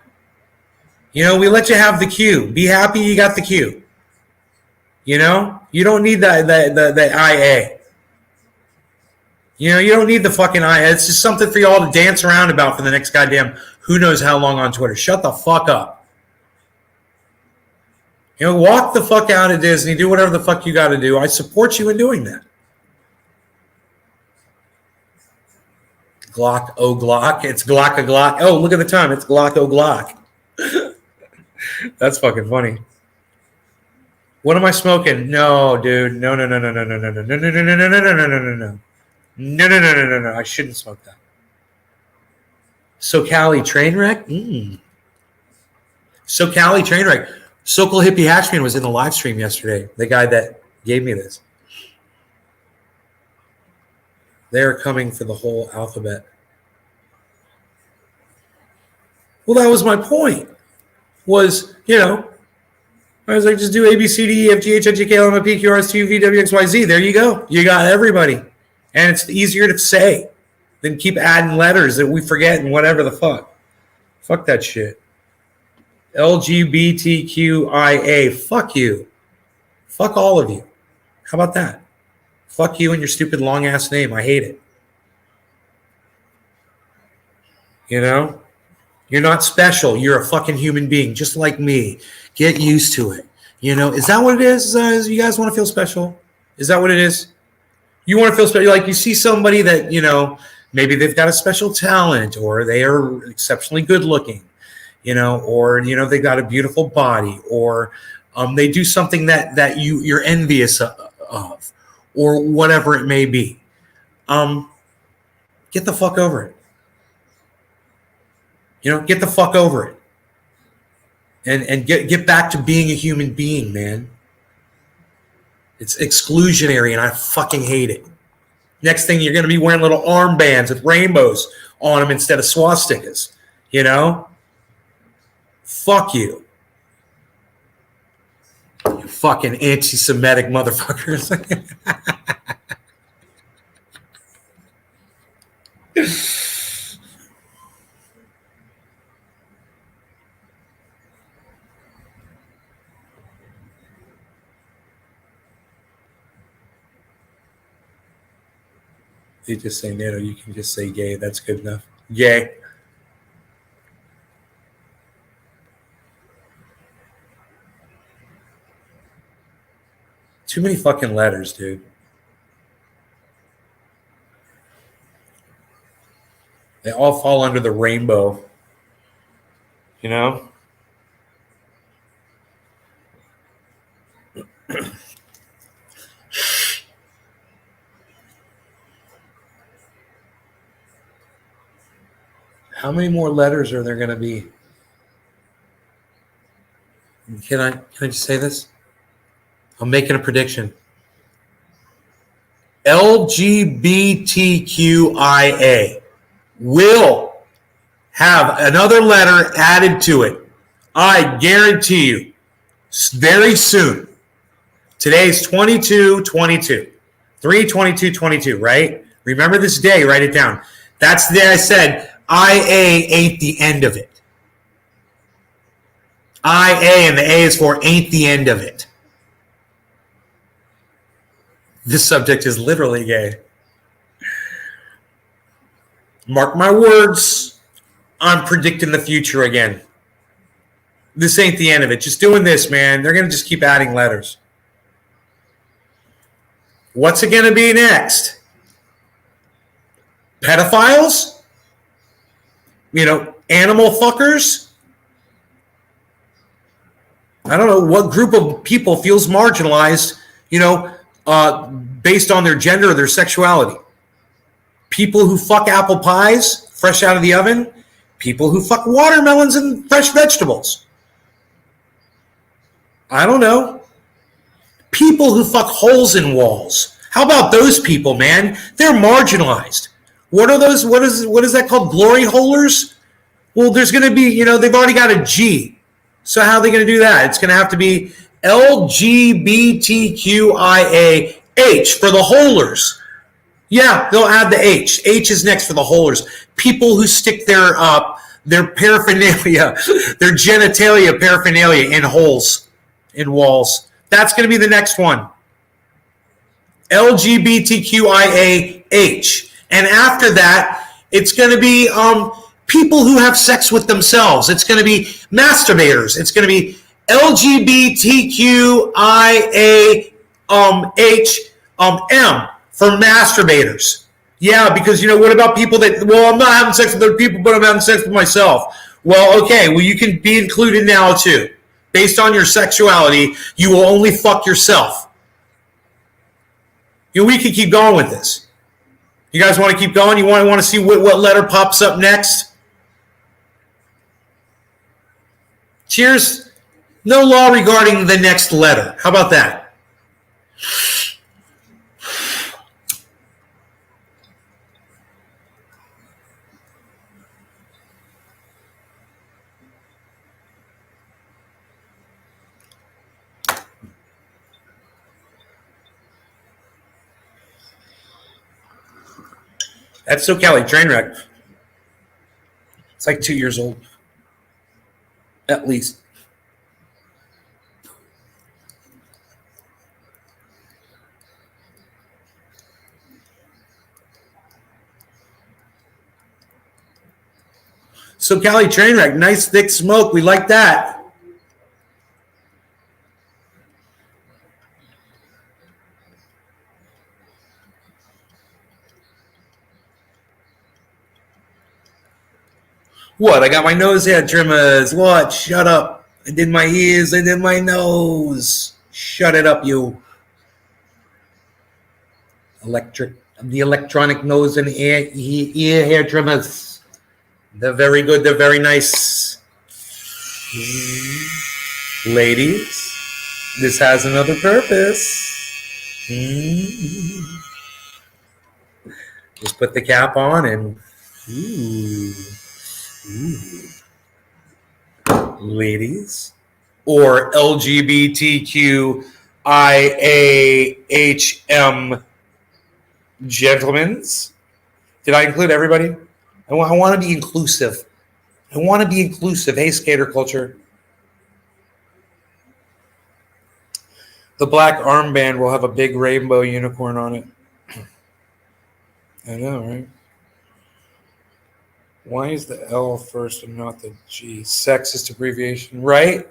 We let you have the queue. Be happy you got the queue. You don't need the IA. You don't need the fucking IA. It's just something for y'all to dance around about for the next goddamn who knows how long on Twitter. Shut the fuck up. Walk the fuck out of Disney. Do whatever the fuck you got to do. I support you in doing that. Glock, oh Glock. It's Glock, a Glock. Oh, look at the time. It's Glock, oh Glock. That's fucking funny. What am I smoking? No, dude. No. No. I shouldn't smoke that. SoCali train wreck? SoCali train wreck. Sokol Hippie Hatchman was in the live stream yesterday. The guy that gave me this. They're coming for the whole alphabet. Well, that was my point. I was like, just do A, B, C, D, E, F, G, H, I, J, K, L, M, N, P, Q, R, S, T, U, V, W, X, Y, Z. There you go. You got everybody. And it's easier to say than keep adding letters that we forget and whatever the fuck. Fuck that shit. LGBTQIA. Fuck you. Fuck all of you. How about that? Fuck you and your stupid long-ass name. I hate it. You're not special. You're a fucking human being, just like me. Get used to it. Is that what it is? You guys want to feel special? Is that what it is? You want to feel special? Like you see somebody that, maybe they've got a special talent or they are exceptionally good looking, or, they got a beautiful body or they do something that you're envious of or whatever it may be. Get the fuck over it. Get the fuck over it. And get back to being a human being, man. It's exclusionary, and I fucking hate it. Next thing, you're going to be wearing little armbands with rainbows on them instead of swastikas. Fuck you. You fucking anti-Semitic motherfuckers. You just say NATO, you can just say gay. That's good enough. Gay. Too many fucking letters, dude. They all fall under the rainbow. How many more letters are there going to be? Can I just say this? I'm making a prediction. LGBTQIA will have another letter added to it. I guarantee you, very soon. Today's 22/22. 3/22/22, right? Remember this day, write it down. That's the day I said IA ain't the end of it. IA and the A is for ain't the end of it. This subject is literally gay. Mark my words, I'm predicting the future again. This ain't the end of it. Just doing this, man. They're going to just keep adding letters. What's it going to be next? Pedophiles? Animal fuckers? I don't know what group of people feels marginalized, based on their gender or their sexuality. People who fuck apple pies fresh out of the oven. People who fuck watermelons and fresh vegetables. I don't know. People who fuck holes in walls. How about those people, man? They're marginalized. What are those? What is that called? Glory holers? Well, there's going to be, they've already got a G. So how are they going to do that? It's going to have to be LGBTQIA-H for the holers. Yeah, they'll add the H. H is next for the holers. People who stick their paraphernalia, their genitalia paraphernalia in holes, in walls. That's going to be the next one. LGBTQIA-H. And after that, it's going to be people who have sex with themselves. It's going to be masturbators. It's going to be LGBTQIA-M for masturbators. Yeah, because, what about people that, I'm not having sex with other people, but I'm having sex with myself. Well, okay, you can be included now too. Based on your sexuality, you will only fuck yourself. We can keep going with this. You guys want to keep going? You want to see what letter pops up next? Cheers. No law regarding the next letter. How about that? That's SoCal train wreck. It's like 2 years old. At least. SoCal train wreck. Nice thick smoke. We like that. What? I got my nose hair trimmers. What? Shut up. I did my ears. I did my nose. Shut it up, you. The electronic nose and ear hair trimmers. They're very good. They're very nice. Ladies, this has another purpose. Just put the cap on and... Ladies, or LGBTQIAHM gentlemen. Did I include everybody? I want to be inclusive. Hey, skater culture. The black armband will have a big rainbow unicorn on it. I know, right? Why is the L first and not the G? Sexist abbreviation, right?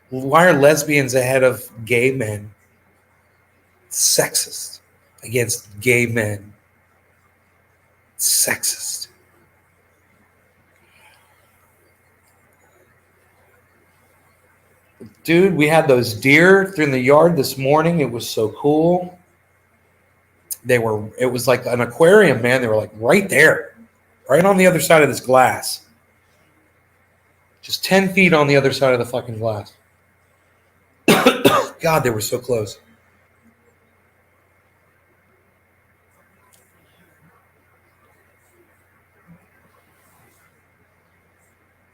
Why are lesbians ahead of gay men? Sexist against gay men. Sexist. Dude, we had those deer through the yard this morning. It was so cool. It was like an aquarium, man. They were like right there, right on the other side of this glass. Just 10 feet on the other side of the fucking glass. God, they were so close.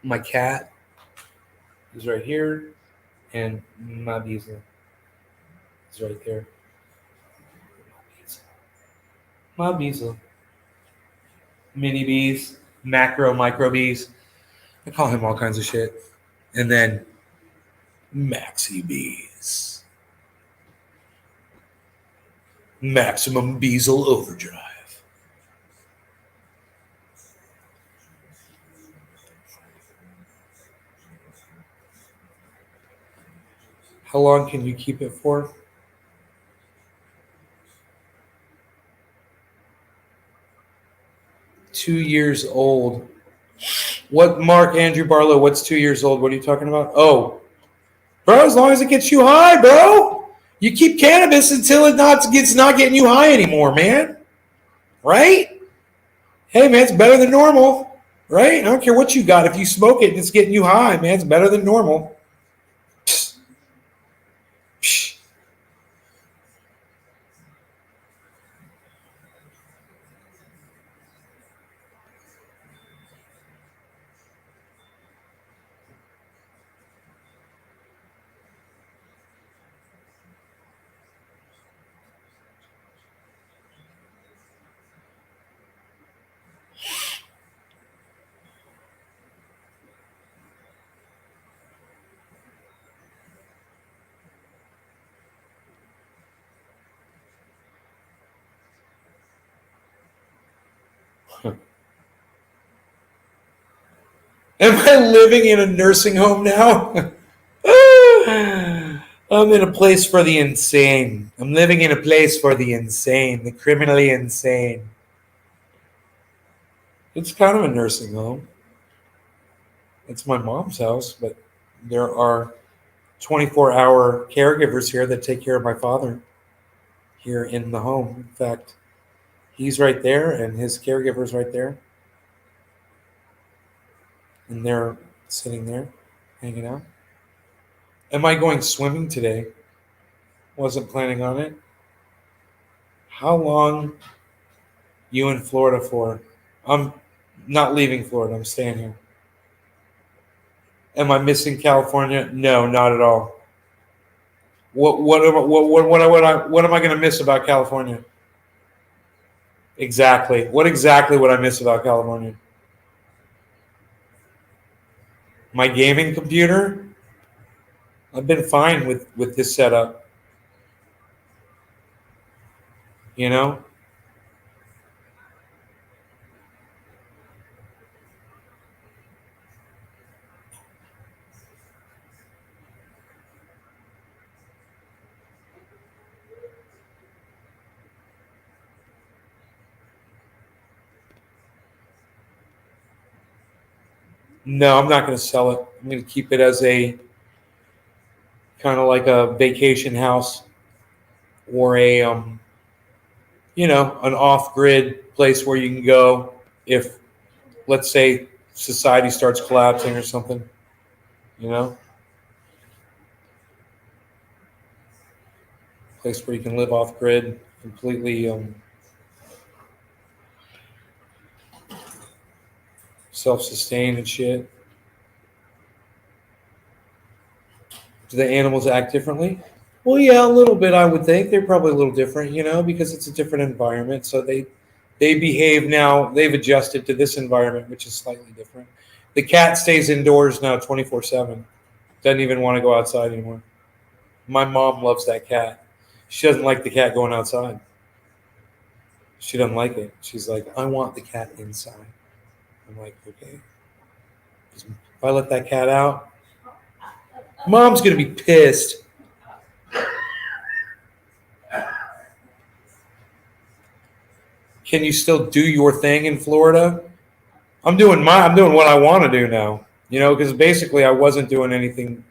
My cat is right here, and my beezel is right there. My beezel. Mini bees, macro, micro bees. I call him all kinds of shit. And then maxi bees. Maximum beezel overdrive. How long can you keep it for? Two years old. What, Mark Andrew Barlow, what's 2 years old? What are you talking about? Oh, bro, as long as it gets you high, bro. You keep cannabis until it's not getting you high anymore, man. Right? Hey, man, it's better than normal. Right? I don't care what you got. If you smoke it and it's getting you high, man, it's better than normal. Psst. Psst. Am I living in a nursing home now? I'm in a place for the insane. I'm living in a place for the insane, the criminally insane. It's kind of a nursing home. It's my mom's house, but there are 24-hour caregivers here that take care of my father here in the home. In fact, he's right there and his caregiver's right there. And they're sitting there hanging out. Am I going swimming today? Wasn't planning on it. How long you in Florida for? I'm not leaving Florida. I'm staying here. Am I missing California? No, not at all. What am I going to miss about California? Exactly. What exactly would I miss about California? My gaming computer? I've been fine with this setup. You know? No, I'm not going to sell it. I'm going to keep it as a kind of like a vacation house or a an off-grid place where you can go if, let's say, society starts collapsing or something. You know, place where you can live off-grid, completely self-sustained and shit. Do the animals act differently? Well, yeah, a little bit. I would think they're probably a little different, because it's a different environment. So they behave now. They've adjusted to this environment, which is slightly different. The cat stays indoors now 24/7. Doesn't even want to go outside anymore. My mom loves that cat. She doesn't like the cat going outside. She doesn't like it. She's like, I want the cat inside. I'm like, okay. If I let that cat out, mom's gonna be pissed. Can you still do your thing in Florida? I'm doing what I want to do now. Because basically I wasn't doing anything.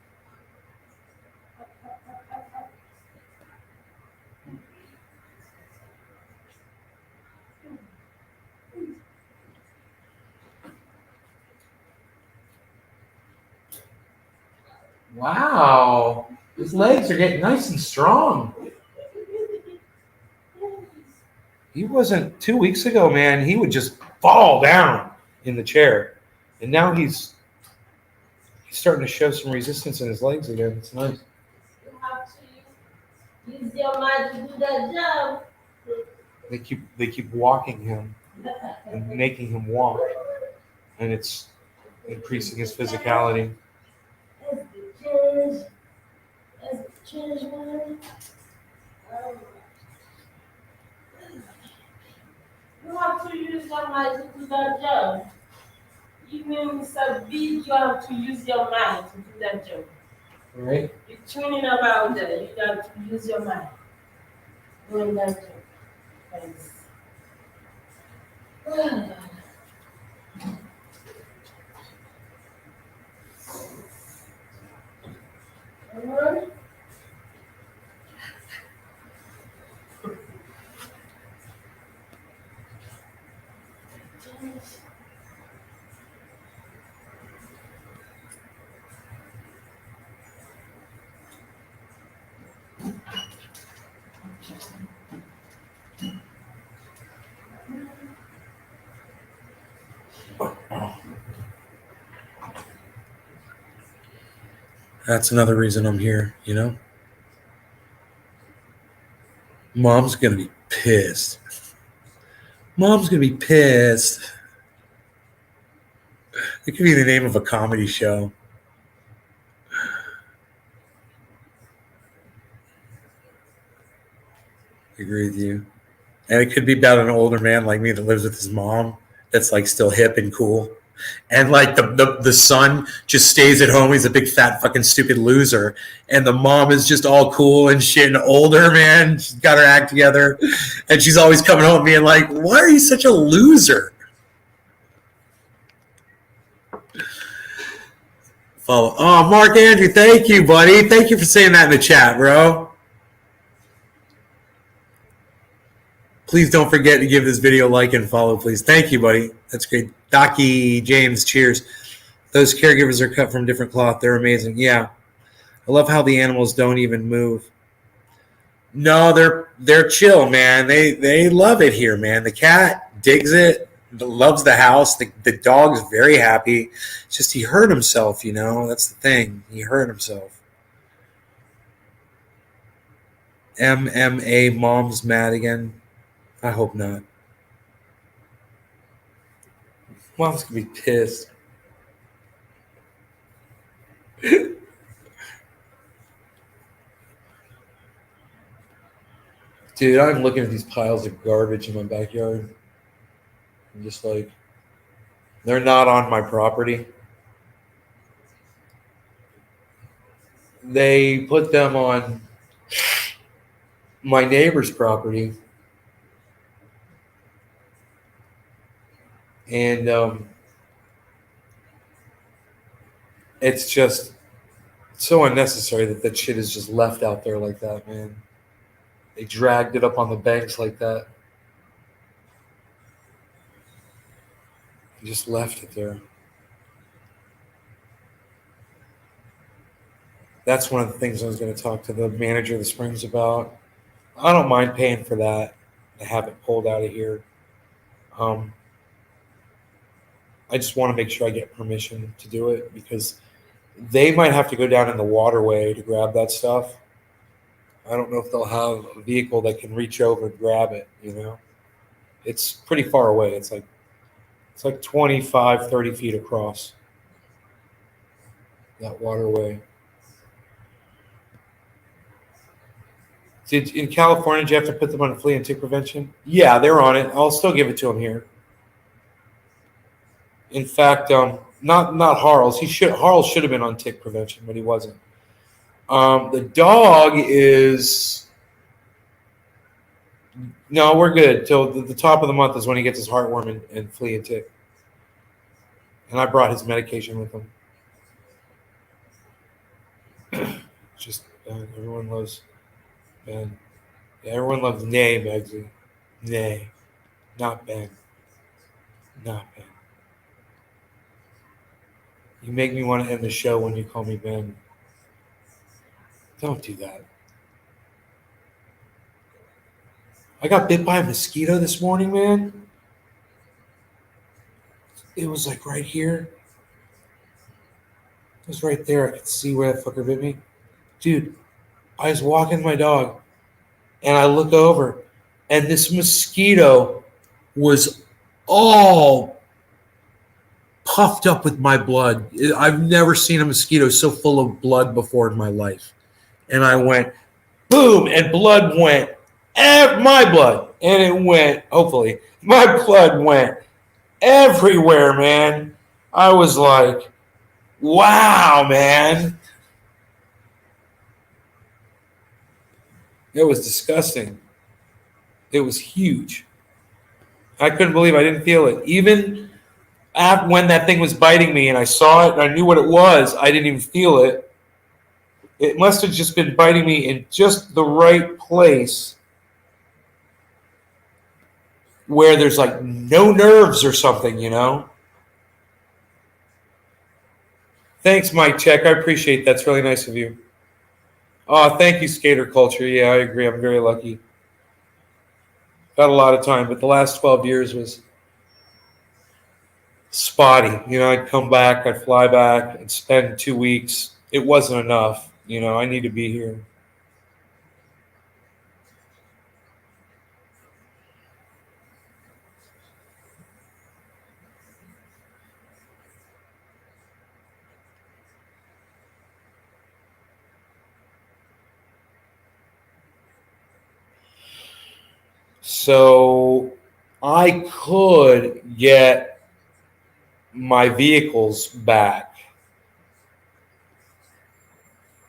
Wow. His legs are getting nice and strong. He wasn't 2 weeks ago, man. He would just fall down in the chair. And now he's starting to show some resistance in his legs again. It's nice. You have to use your mind to do that job. They keep walking him and making him walk. And it's increasing his physicality. That's the change. That's the change, man. You have to use your mind to do that job. Even so big, you have to use your mind to do that job. Right? You're tuning about that. You got to use your mind doing that job. Thanks. Alright. That's another reason I'm here, you know? Mom's going to be pissed. Mom's going to be pissed. It could be the name of a comedy show. I agree with you. And it could be about an older man like me that lives with his mom that's like still hip and cool. And like the son just stays at home. He's a big fat fucking stupid loser. And the mom is just all cool and shit and older, man. She's got her act together. And she's always coming home being like, why are you such a loser? Follow. Oh, Mark Andrew, thank you, buddy. Thank you for saying that in the chat, bro. Please don't forget to give this video a like and follow, please. Thank you, buddy. That's great. Docky James, cheers. Those caregivers are cut from different cloth. They're amazing. Yeah. I love how the animals don't even move. No, they're chill, man. They love it here, man. The cat digs it, loves the house. The dog's very happy. It's just he hurt himself, you know. That's the thing. He hurt himself. MMA mom's mad again. I hope not. Mom's gonna be pissed. Dude, I'm looking at these piles of garbage in my backyard. I'm just like, they're not on my property. They put them on my neighbor's property. And it's just so unnecessary that shit is just left out there like that, man. They dragged it up on the banks like that. They just left it there. That's one of the things I was going to talk to the manager of the Springs about. I don't mind paying for that to have it pulled out of here. I just want to make sure I get permission to do it because they might have to go down in the waterway to grab that stuff. I don't know if they'll have a vehicle that can reach over and grab it, you know. It's pretty far away. It's like 25, 30 feet across that waterway. In California, did you have to put them on flea and tick prevention? Yeah, they're on it. I'll still give it to them here. In fact, not Harles. Harles should have been on tick prevention, but he wasn't. The dog is no, we're good till the top of the month is when he gets his heartworm and flea and tick. And I brought his medication with him. Just everyone loves Ben. Yeah, everyone loves Nay, Megsy. Nay, not Ben. Not Ben. You make me want to end the show when you call me Ben. Don't do that. I got bit by a mosquito this morning, man. It was like right here. It was right there. I could see where that fucker bit me. Dude, I was walking my dog, and I look over, and this mosquito was all puffed up with my blood. I've never seen a mosquito so full of blood before in my life. And I went, boom, and blood went, my blood, and it went, hopefully, my blood went everywhere, man. I was like, wow, man. It was disgusting. It was huge. I couldn't believe I didn't feel it. Even when that thing was biting me and I saw it and I knew what it was, I didn't even feel it. It must have just been biting me in just the right place where there's like no nerves or something, you know? Thanks, Mike Check. I appreciate that. That's really nice of you. Oh, thank you, Skater Culture. Yeah, I agree. I'm very lucky. Got a lot of time, but the last 12 years was spotty. You know, I'd come back, I'd fly back, and spend 2 weeks. It wasn't enough. You know, I need to be here. So I could get my vehicles back.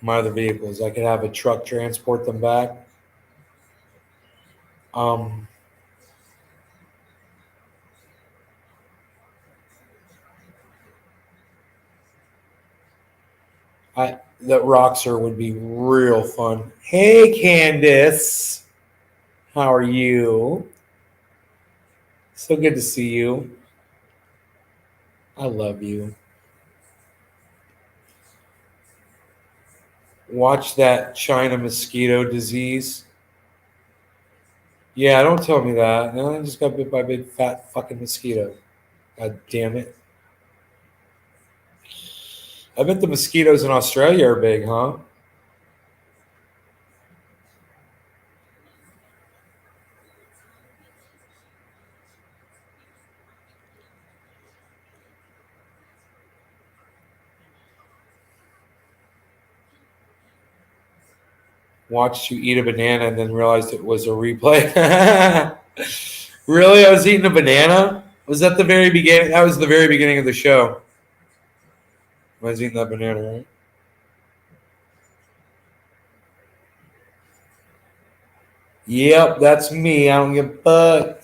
My other vehicles. I could have a truck transport them back. Um, that Roxer would be real fun. Hey, Candace. How are you? So good to see you. I love you. Watch that China mosquito disease. Yeah, don't tell me that. No, I just got bit by a big fat fucking mosquito. God damn it. I bet the mosquitoes in Australia are big, huh? Watched you eat a banana and then realized it was a replay. Really? I was eating a banana? Was that the very beginning? That was the very beginning of the show. I was eating that banana, right? Yep, that's me. I don't give a fuck.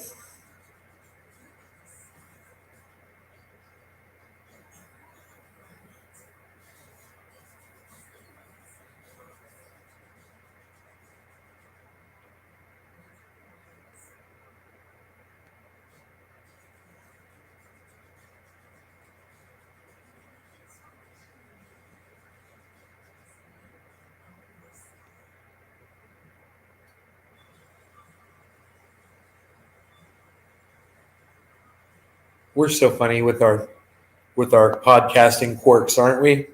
We're so funny with our podcasting quirks, aren't we?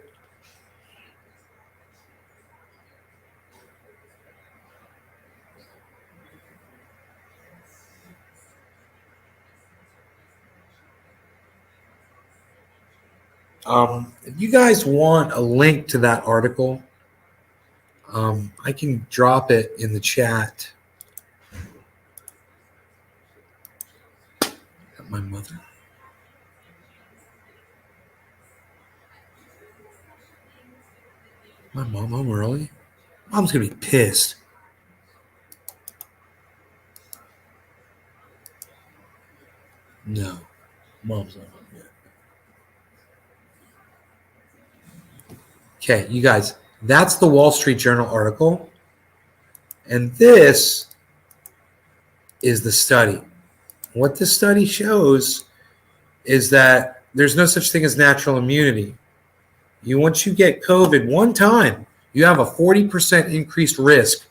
If you guys want a link to that article, I can drop it in the chat. My mother. My mom home early? Mom's going to be pissed. No. Mom's not home yet. Okay, you guys, that's the Wall Street Journal article. And this is the study. What the study shows is that there's no such thing as natural immunity. Once you get COVID one time, you have a 40% increased risk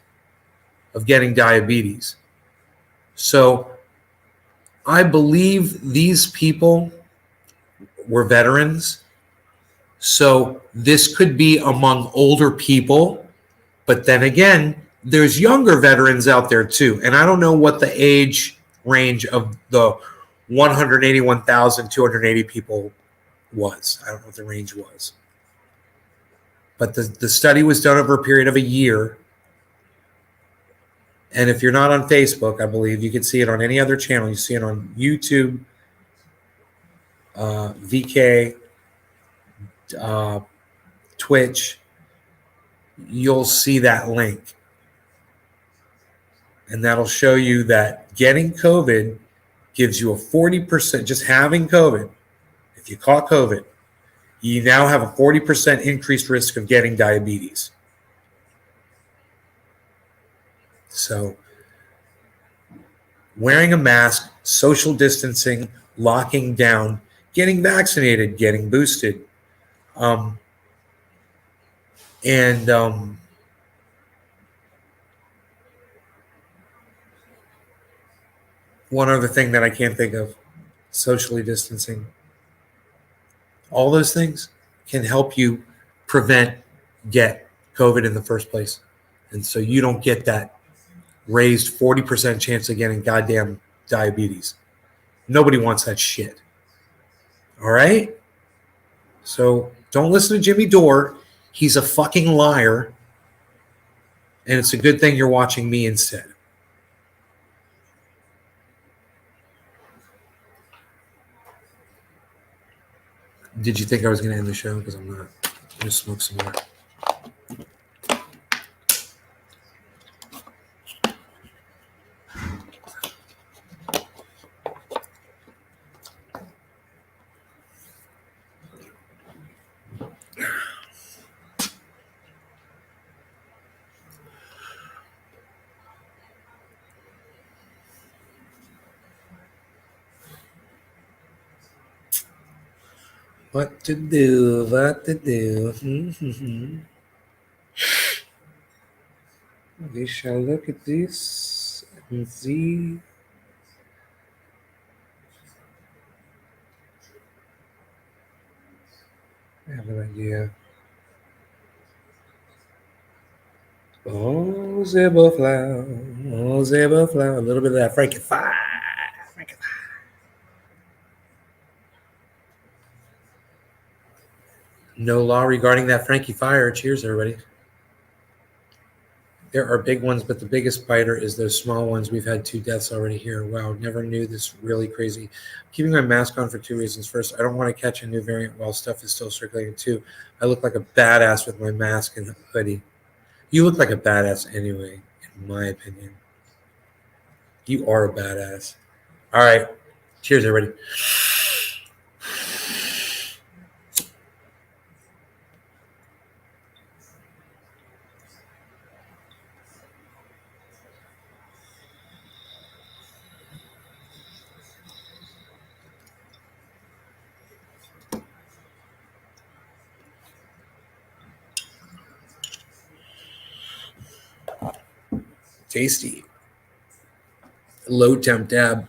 of getting diabetes. So I believe these people were veterans. So this could be among older people. But then again, there's younger veterans out there too. And I don't know what the age range of the 181,280 people was. I don't know what the range was. But the study was done over a period of a year. And if you're not on Facebook, I believe, you can see it on any other channel. You see it on YouTube, VK, Twitch. You'll see that link. And that'll show you that getting COVID gives you a 40%, just having COVID. If you caught COVID, you now have a 40% increased risk of getting diabetes. So wearing a mask, social distancing, locking down, getting vaccinated, getting boosted. And one other thing that I can't think of, socially distancing. All those things can help you get COVID in the first place. And so you don't get that raised 40% chance of getting goddamn diabetes. Nobody wants that shit. All right? So don't listen to Jimmy Dore. He's a fucking liar. And it's a good thing you're watching me instead. Did you think I was going to end the show? Because I'm not. I'm going to smoke some more. What to do, what to do. Mm-hmm. We shall look at this and see. I have an idea. Oh, zebra flower, oh, zebra flower. A little bit of that Frankie Fire. No law regarding that Frankie Fire. Cheers, everybody. There are big ones, but the biggest biter is those small ones. We've had 2 deaths already here. Wow, never knew this. Really crazy. Keeping my mask on for 2 reasons. First, I don't want to catch a new variant while stuff is still circulating. 2, I look like a badass with my mask and hoodie. You look like a badass anyway, in my opinion. You are a badass. All right. Cheers, everybody. Tasty. Low temp dab.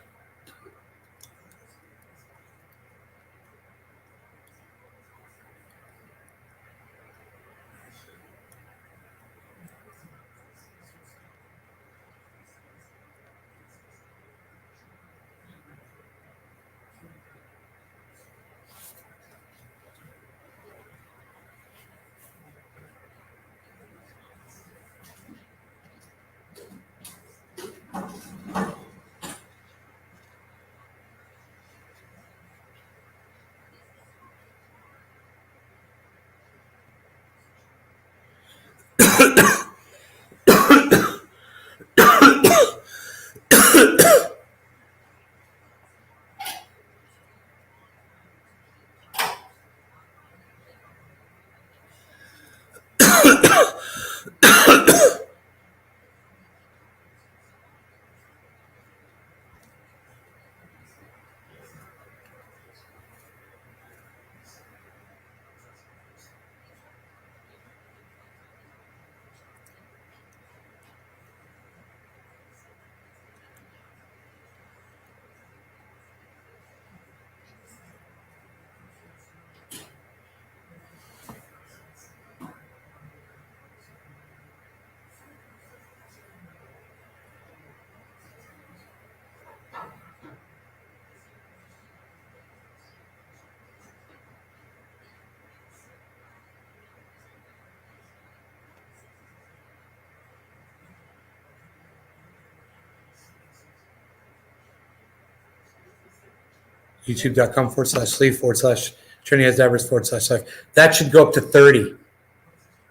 YouTube.com/sleeve/Trinidad/life. That should go up to 30.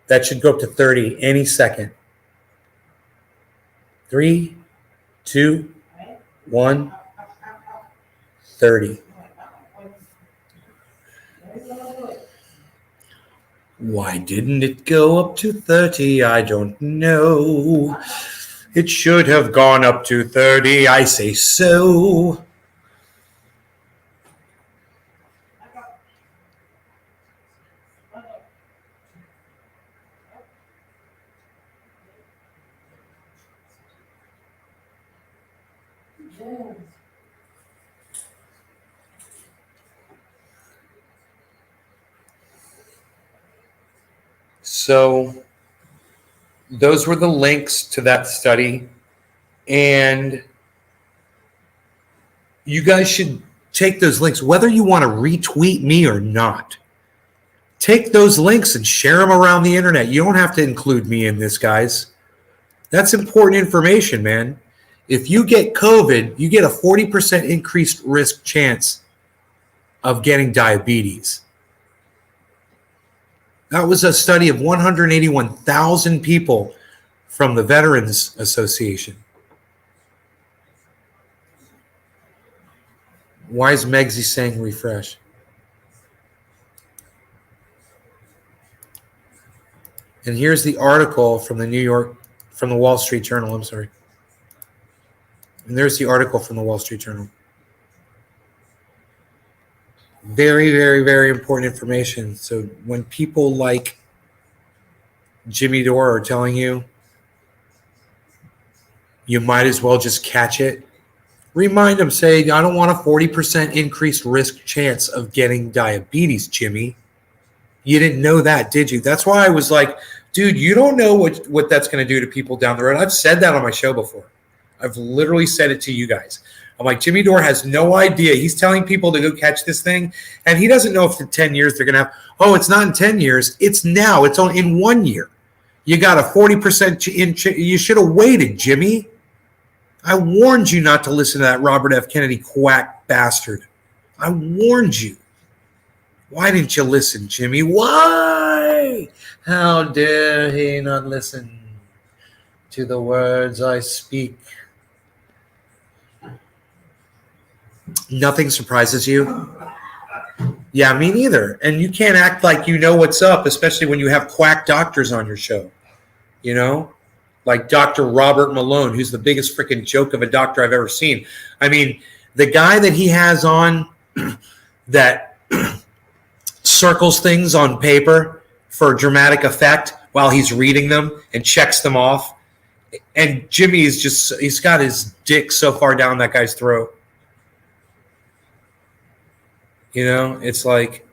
That should go up to 30 any second. 3, 2, 1, 30. Why didn't it go up to 30? I don't know. It should have gone up to 30. I say so. So those were the links to that study. And you guys should take those links, whether you want to retweet me or not. Take those links and share them around the internet. You don't have to include me in this, guys. That's important information, man. If you get COVID, you get a 40% increased risk chance of getting diabetes. That was a study of 181,000 people from the Veterans Association. Why is Megsy saying refresh? And here's the article from the Wall Street Journal. I'm sorry. And there's the article from the Wall Street Journal. Very, very, very important information. So when people like Jimmy Dore are telling you, you might as well just catch it, remind them, say, I don't want a 40% increased risk chance of getting diabetes, Jimmy. You didn't know that, did you? That's why I was like, dude, you don't know what that's going to do to people down the road. I've said that on my show before. I've literally said it to you guys. I'm like, Jimmy Dore has no idea. He's telling people to go catch this thing, and he doesn't know if in 10 years they're going to have, oh, it's not in 10 years. It's now. It's only in 1 year. You got a 40% you should have waited, Jimmy. I warned you not to listen to that Robert F. Kennedy quack bastard. I warned you. Why didn't you listen, Jimmy? Why? How dare he not listen to the words I speak? Nothing surprises you? Yeah, me neither. And you can't act like you know what's up, especially when you have quack doctors on your show. You know? Like Dr. Robert Malone, who's the biggest freaking joke of a doctor I've ever seen. I mean, the guy that he has on that circles things on paper for dramatic effect while he's reading them and checks them off. And Jimmy is just, he's got his dick so far down that guy's throat. You know, it's like,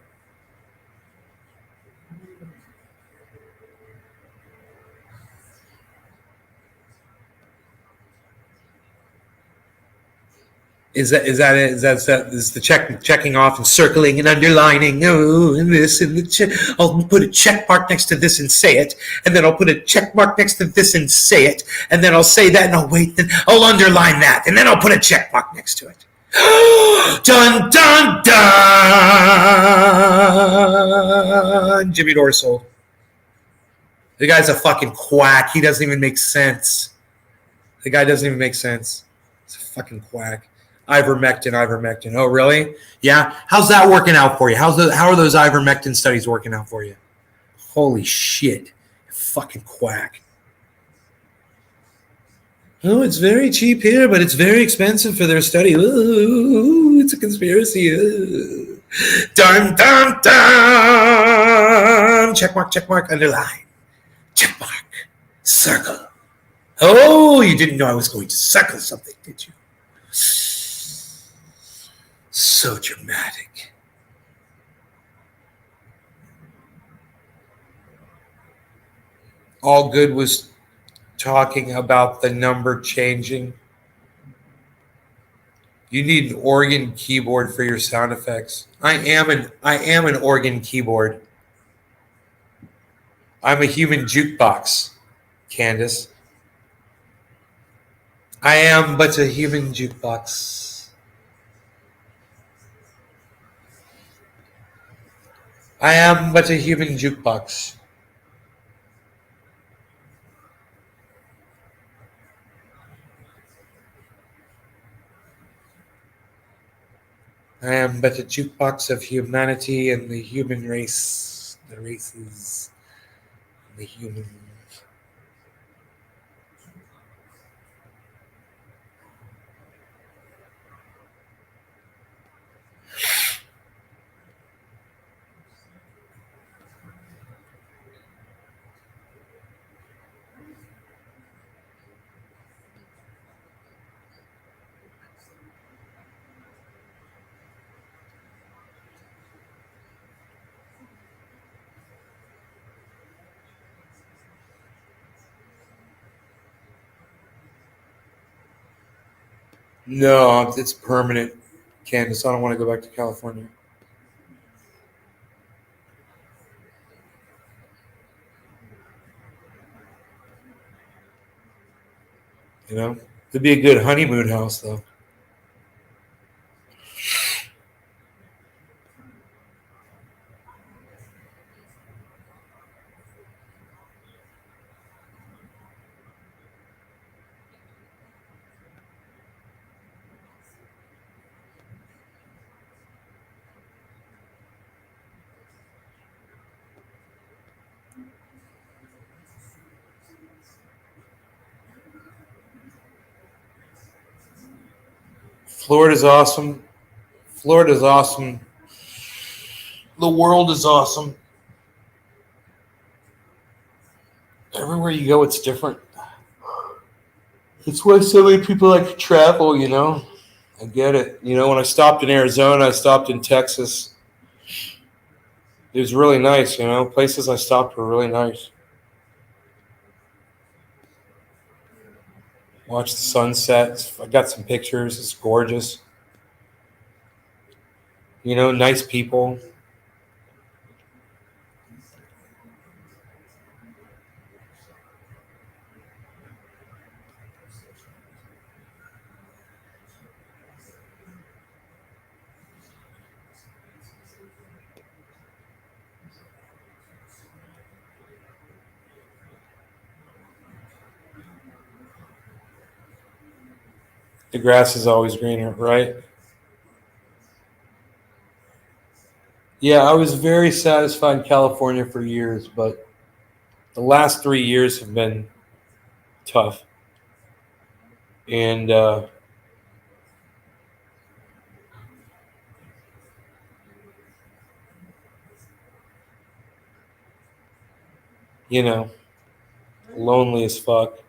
is the checking off and circling and underlining? Oh, and this and the I'll put a check mark next to this and say it, and then I'll put a check mark next to this and say it, and then I'll say that and I'll wait, then I'll underline that, and then I'll put a check mark next to it. Dun dun dun! Jimmy Dore sold. The guy's a fucking quack. He doesn't even make sense. The guy doesn't even make sense. He's a fucking quack. Ivermectin. Oh, really? Yeah. How's that working out for you? How are those ivermectin studies working out for you? Holy shit. Fucking quack. Oh, it's very cheap here, but it's very expensive for their study. Ooh, it's a conspiracy. Ooh. Dun, dun, dun. Check mark, underline. Check mark. Circle. Oh, you didn't know I was going to circle something, did you? So dramatic. All good was talking about the number changing. You need an organ keyboard for your sound effects. I am an organ keyboard. I'm a human jukebox, Candace. I am but a human jukebox. I am but a human jukebox. I am but a jukebox of humanity and the human race, the races, the humans. No, it's permanent, Candace. I don't want to go back to California. You know, it'd be a good honeymoon house, though. Florida's awesome. Florida's awesome. The world is awesome. Everywhere you go, it's different. It's why so many people like to travel, you know. I get it. You know, when I stopped in Arizona, I stopped in Texas. It was really nice, you know. Places I stopped were really nice. Watch the sunsets. I got some pictures. It's gorgeous. You know, nice people. The grass is always greener, right? Yeah, I was very satisfied in California for years, but the last 3 years have been tough. And, you know, lonely as fuck.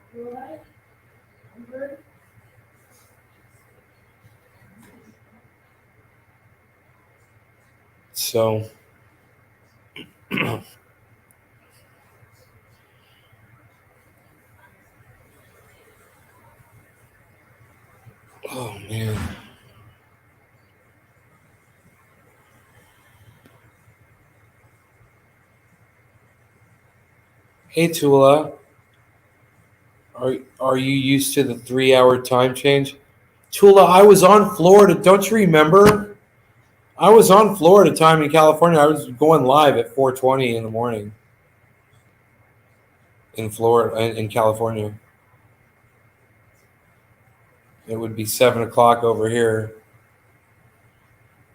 So, oh man. Hey Tula, are you used to the 3 hour time change? Tula, I was on Florida. Don't you remember? I was on Florida time in California. I was going live at 4:20 in the morning in Florida, in California. It would be 7 o'clock over here.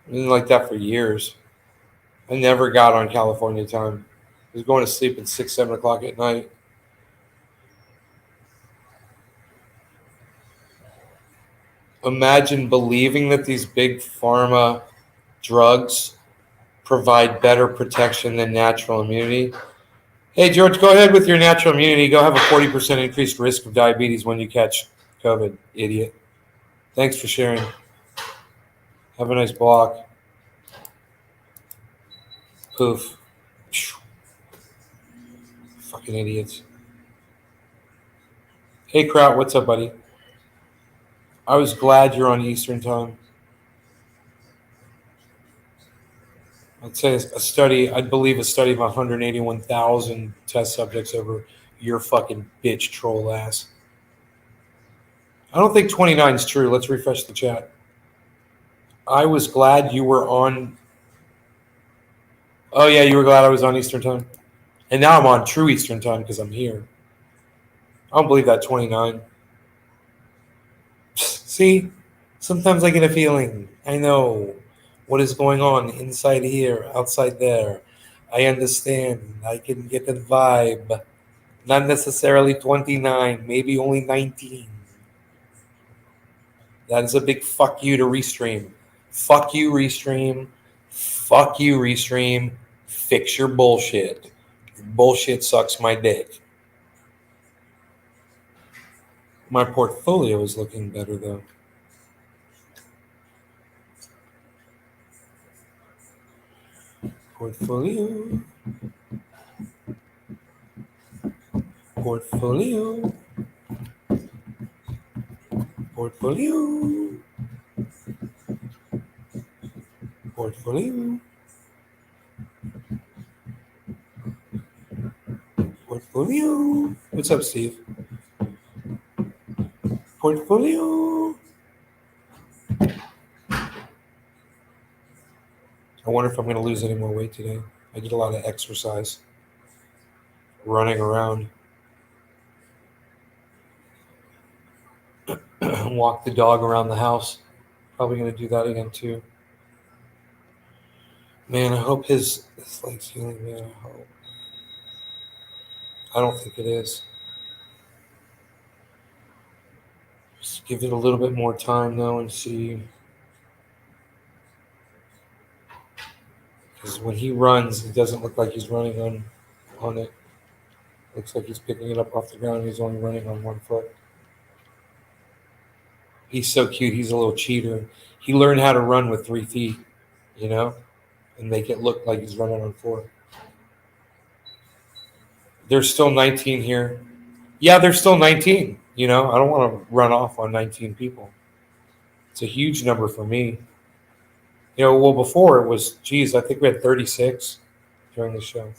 I've been like that for years. I never got on California time. I was going to sleep at 6, 7 o'clock at night. Imagine believing that these big pharma drugs provide better protection than natural immunity. Hey, George, go ahead with your natural immunity. Go have a 40% increased risk of diabetes when you catch COVID, idiot. Thanks for sharing. Have a nice block. Poof. Fucking idiots. Hey, Kraut, what's up, buddy? I was glad you're on Eastern time. I'd say I'd believe a study of 181,000 test subjects over your fucking bitch troll ass. I don't think 29 is true. Let's refresh the chat. I was glad you were on. Oh, yeah, you were glad I was on Eastern time. And now I'm on true Eastern time because I'm here. I don't believe that 29. See, sometimes I get a feeling. I know what is going on inside here, outside there. I understand. I can get the vibe. Not necessarily 29, maybe only 19. That is a big fuck you to Restream. Fuck you, Restream. Fuck you, Restream. Fix your bullshit. Your bullshit sucks my dick. My portfolio is looking better, though. Portfolio. Portfolio. Portfolio. Portfolio. Portfolio. What's up, Steve? Portfolio. I wonder if I'm going to lose any more weight today. I did a lot of exercise, running around. Walk the dog around the house. Probably going to do that again too. Man, I hope his leg's healing, man. I hope. I don't think it is. Just give it a little bit more time though and see. Because when he runs, it doesn't look like he's running on it. Looks like he's picking it up off the ground. He's only running on one foot. He's so cute. He's a little cheater. He learned how to run with 3 feet, you know, and make it look like he's running on 4. There's still 19 here. Yeah, there's still 19. You know, I don't want to run off on 19 people. It's a huge number for me. You know, well, before it was, geez, I think we had 36 during the show.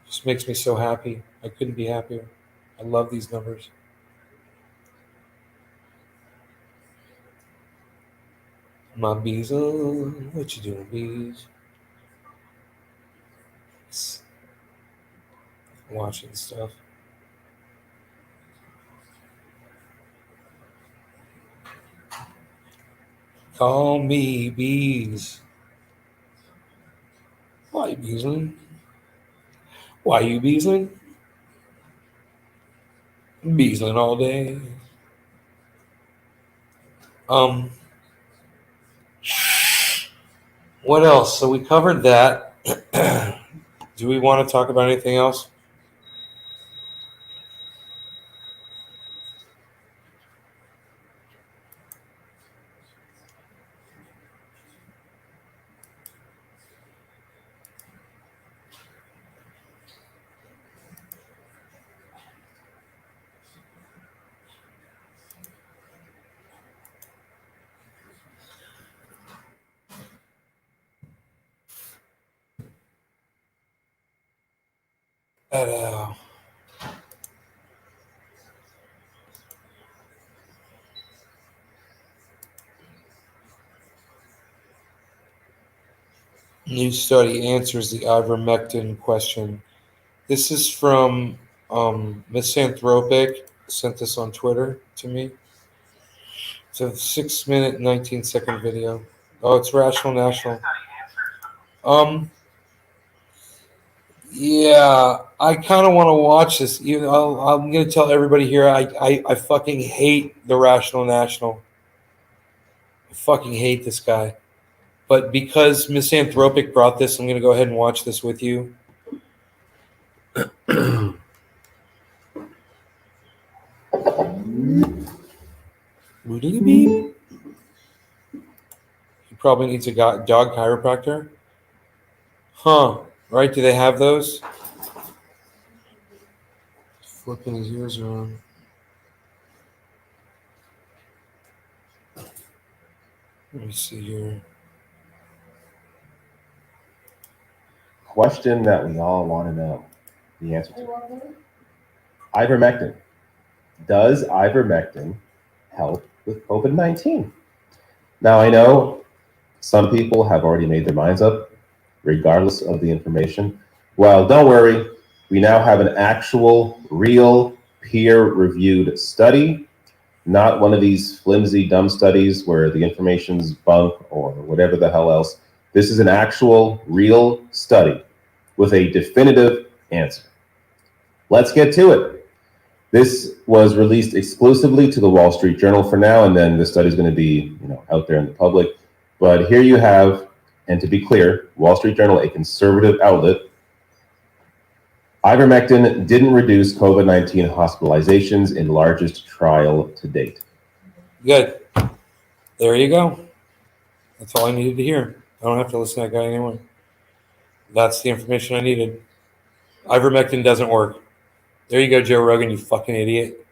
Just makes me so happy. I couldn't be happier. I love these numbers. My bees on. What you doing, bees? Watching stuff. Call me bees. Why you beesling? Why you beesling? Beesling all day. What else? So we covered that. Do we want to talk about anything else? New study answers the ivermectin question. This is from Misanthropic. Sent this on Twitter to me. It's a 6-minute, 19-second video. Oh, it's Rational National. Yeah, I kind of want to watch this. I'm going to tell everybody here, I fucking hate the Rational National. I fucking hate this guy. But because Misanthropic brought this, I'm going to go ahead and watch this with you. He probably needs a dog chiropractor. Huh, right? Do they have those? Flipping his ears around. Let me see here. Question that we all want to know the answer to. Ivermectin. Does ivermectin help with COVID-19? Now, I know some people have already made their minds up, regardless of the information. Well, don't worry. We now have an actual, real, peer-reviewed study, not one of these flimsy, dumb studies where the information's bunk or whatever the hell else. This is an actual, real study with a definitive answer. Let's get to it. This was released exclusively to the Wall Street Journal for now, and then the study is going to be, out there in the public. But here you have, and to be clear, Wall Street Journal, a conservative outlet, ivermectin didn't reduce COVID-19 hospitalizations in largest trial to date. Good. There you go. That's all I needed to hear. I don't have to listen to that guy anymore. That's the information I needed. Ivermectin doesn't work. There you go, Joe Rogan, you fucking idiot.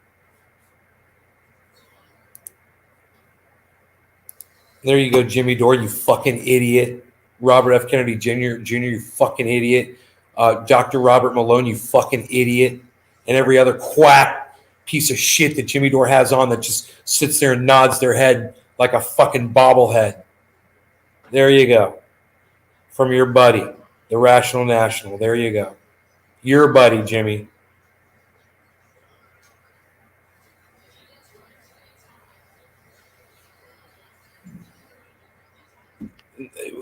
There you go, Jimmy Dore, you fucking idiot. Robert F. Kennedy Jr., you fucking idiot. Dr. Robert Malone, you fucking idiot. And every other quack piece of shit that Jimmy Dore has on that just sits there and nods their head like a fucking bobblehead. There you go. From your buddy, the Rational National. There you go. Your buddy, Jimmy.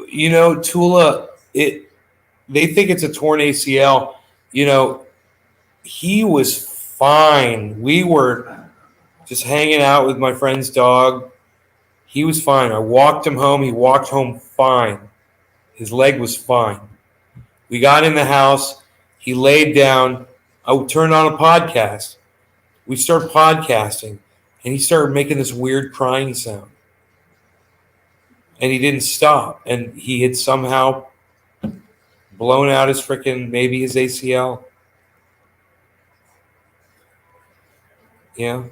You know, Tula, they think it's a torn ACL. You know, he was fine. We were just hanging out with my friend's dog. He was fine. I walked him home. He walked home fine. His leg was fine. We got in the house. He laid down. I turned on a podcast. We started podcasting, and he started making this weird crying sound. And he didn't stop. And he had somehow blown out his freaking, maybe his ACL. Yeah.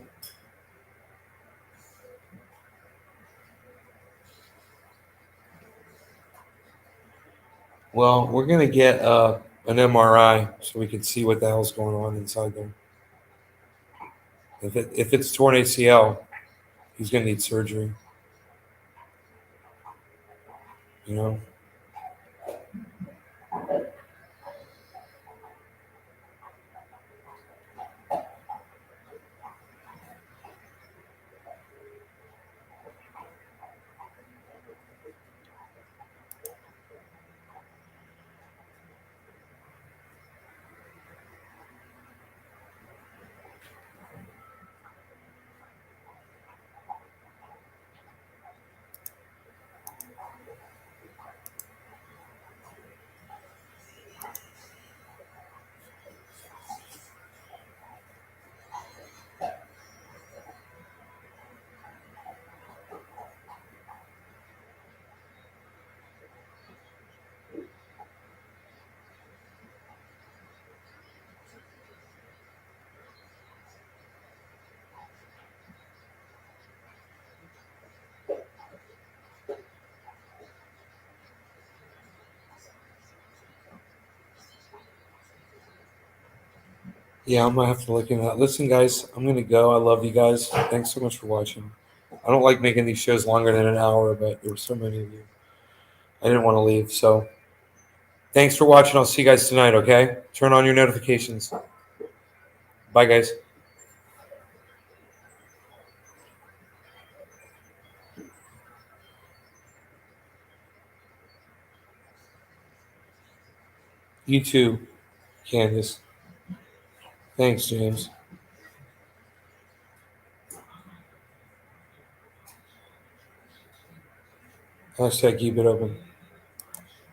Well, we're going to get an MRI so we can see what the hell's going on inside there. If it's torn ACL, he's going to need surgery. You know? Yeah, I'm going to have to look into that. Listen, guys, I'm going to go. I love you guys. Thanks so much for watching. I don't like making these shows longer than an hour, but there were so many of you. I didn't want to leave. So thanks for watching. I'll see you guys tonight, okay? Turn on your notifications. Bye, guys. You too, Candace. Thanks, James. Hashtag keep it open.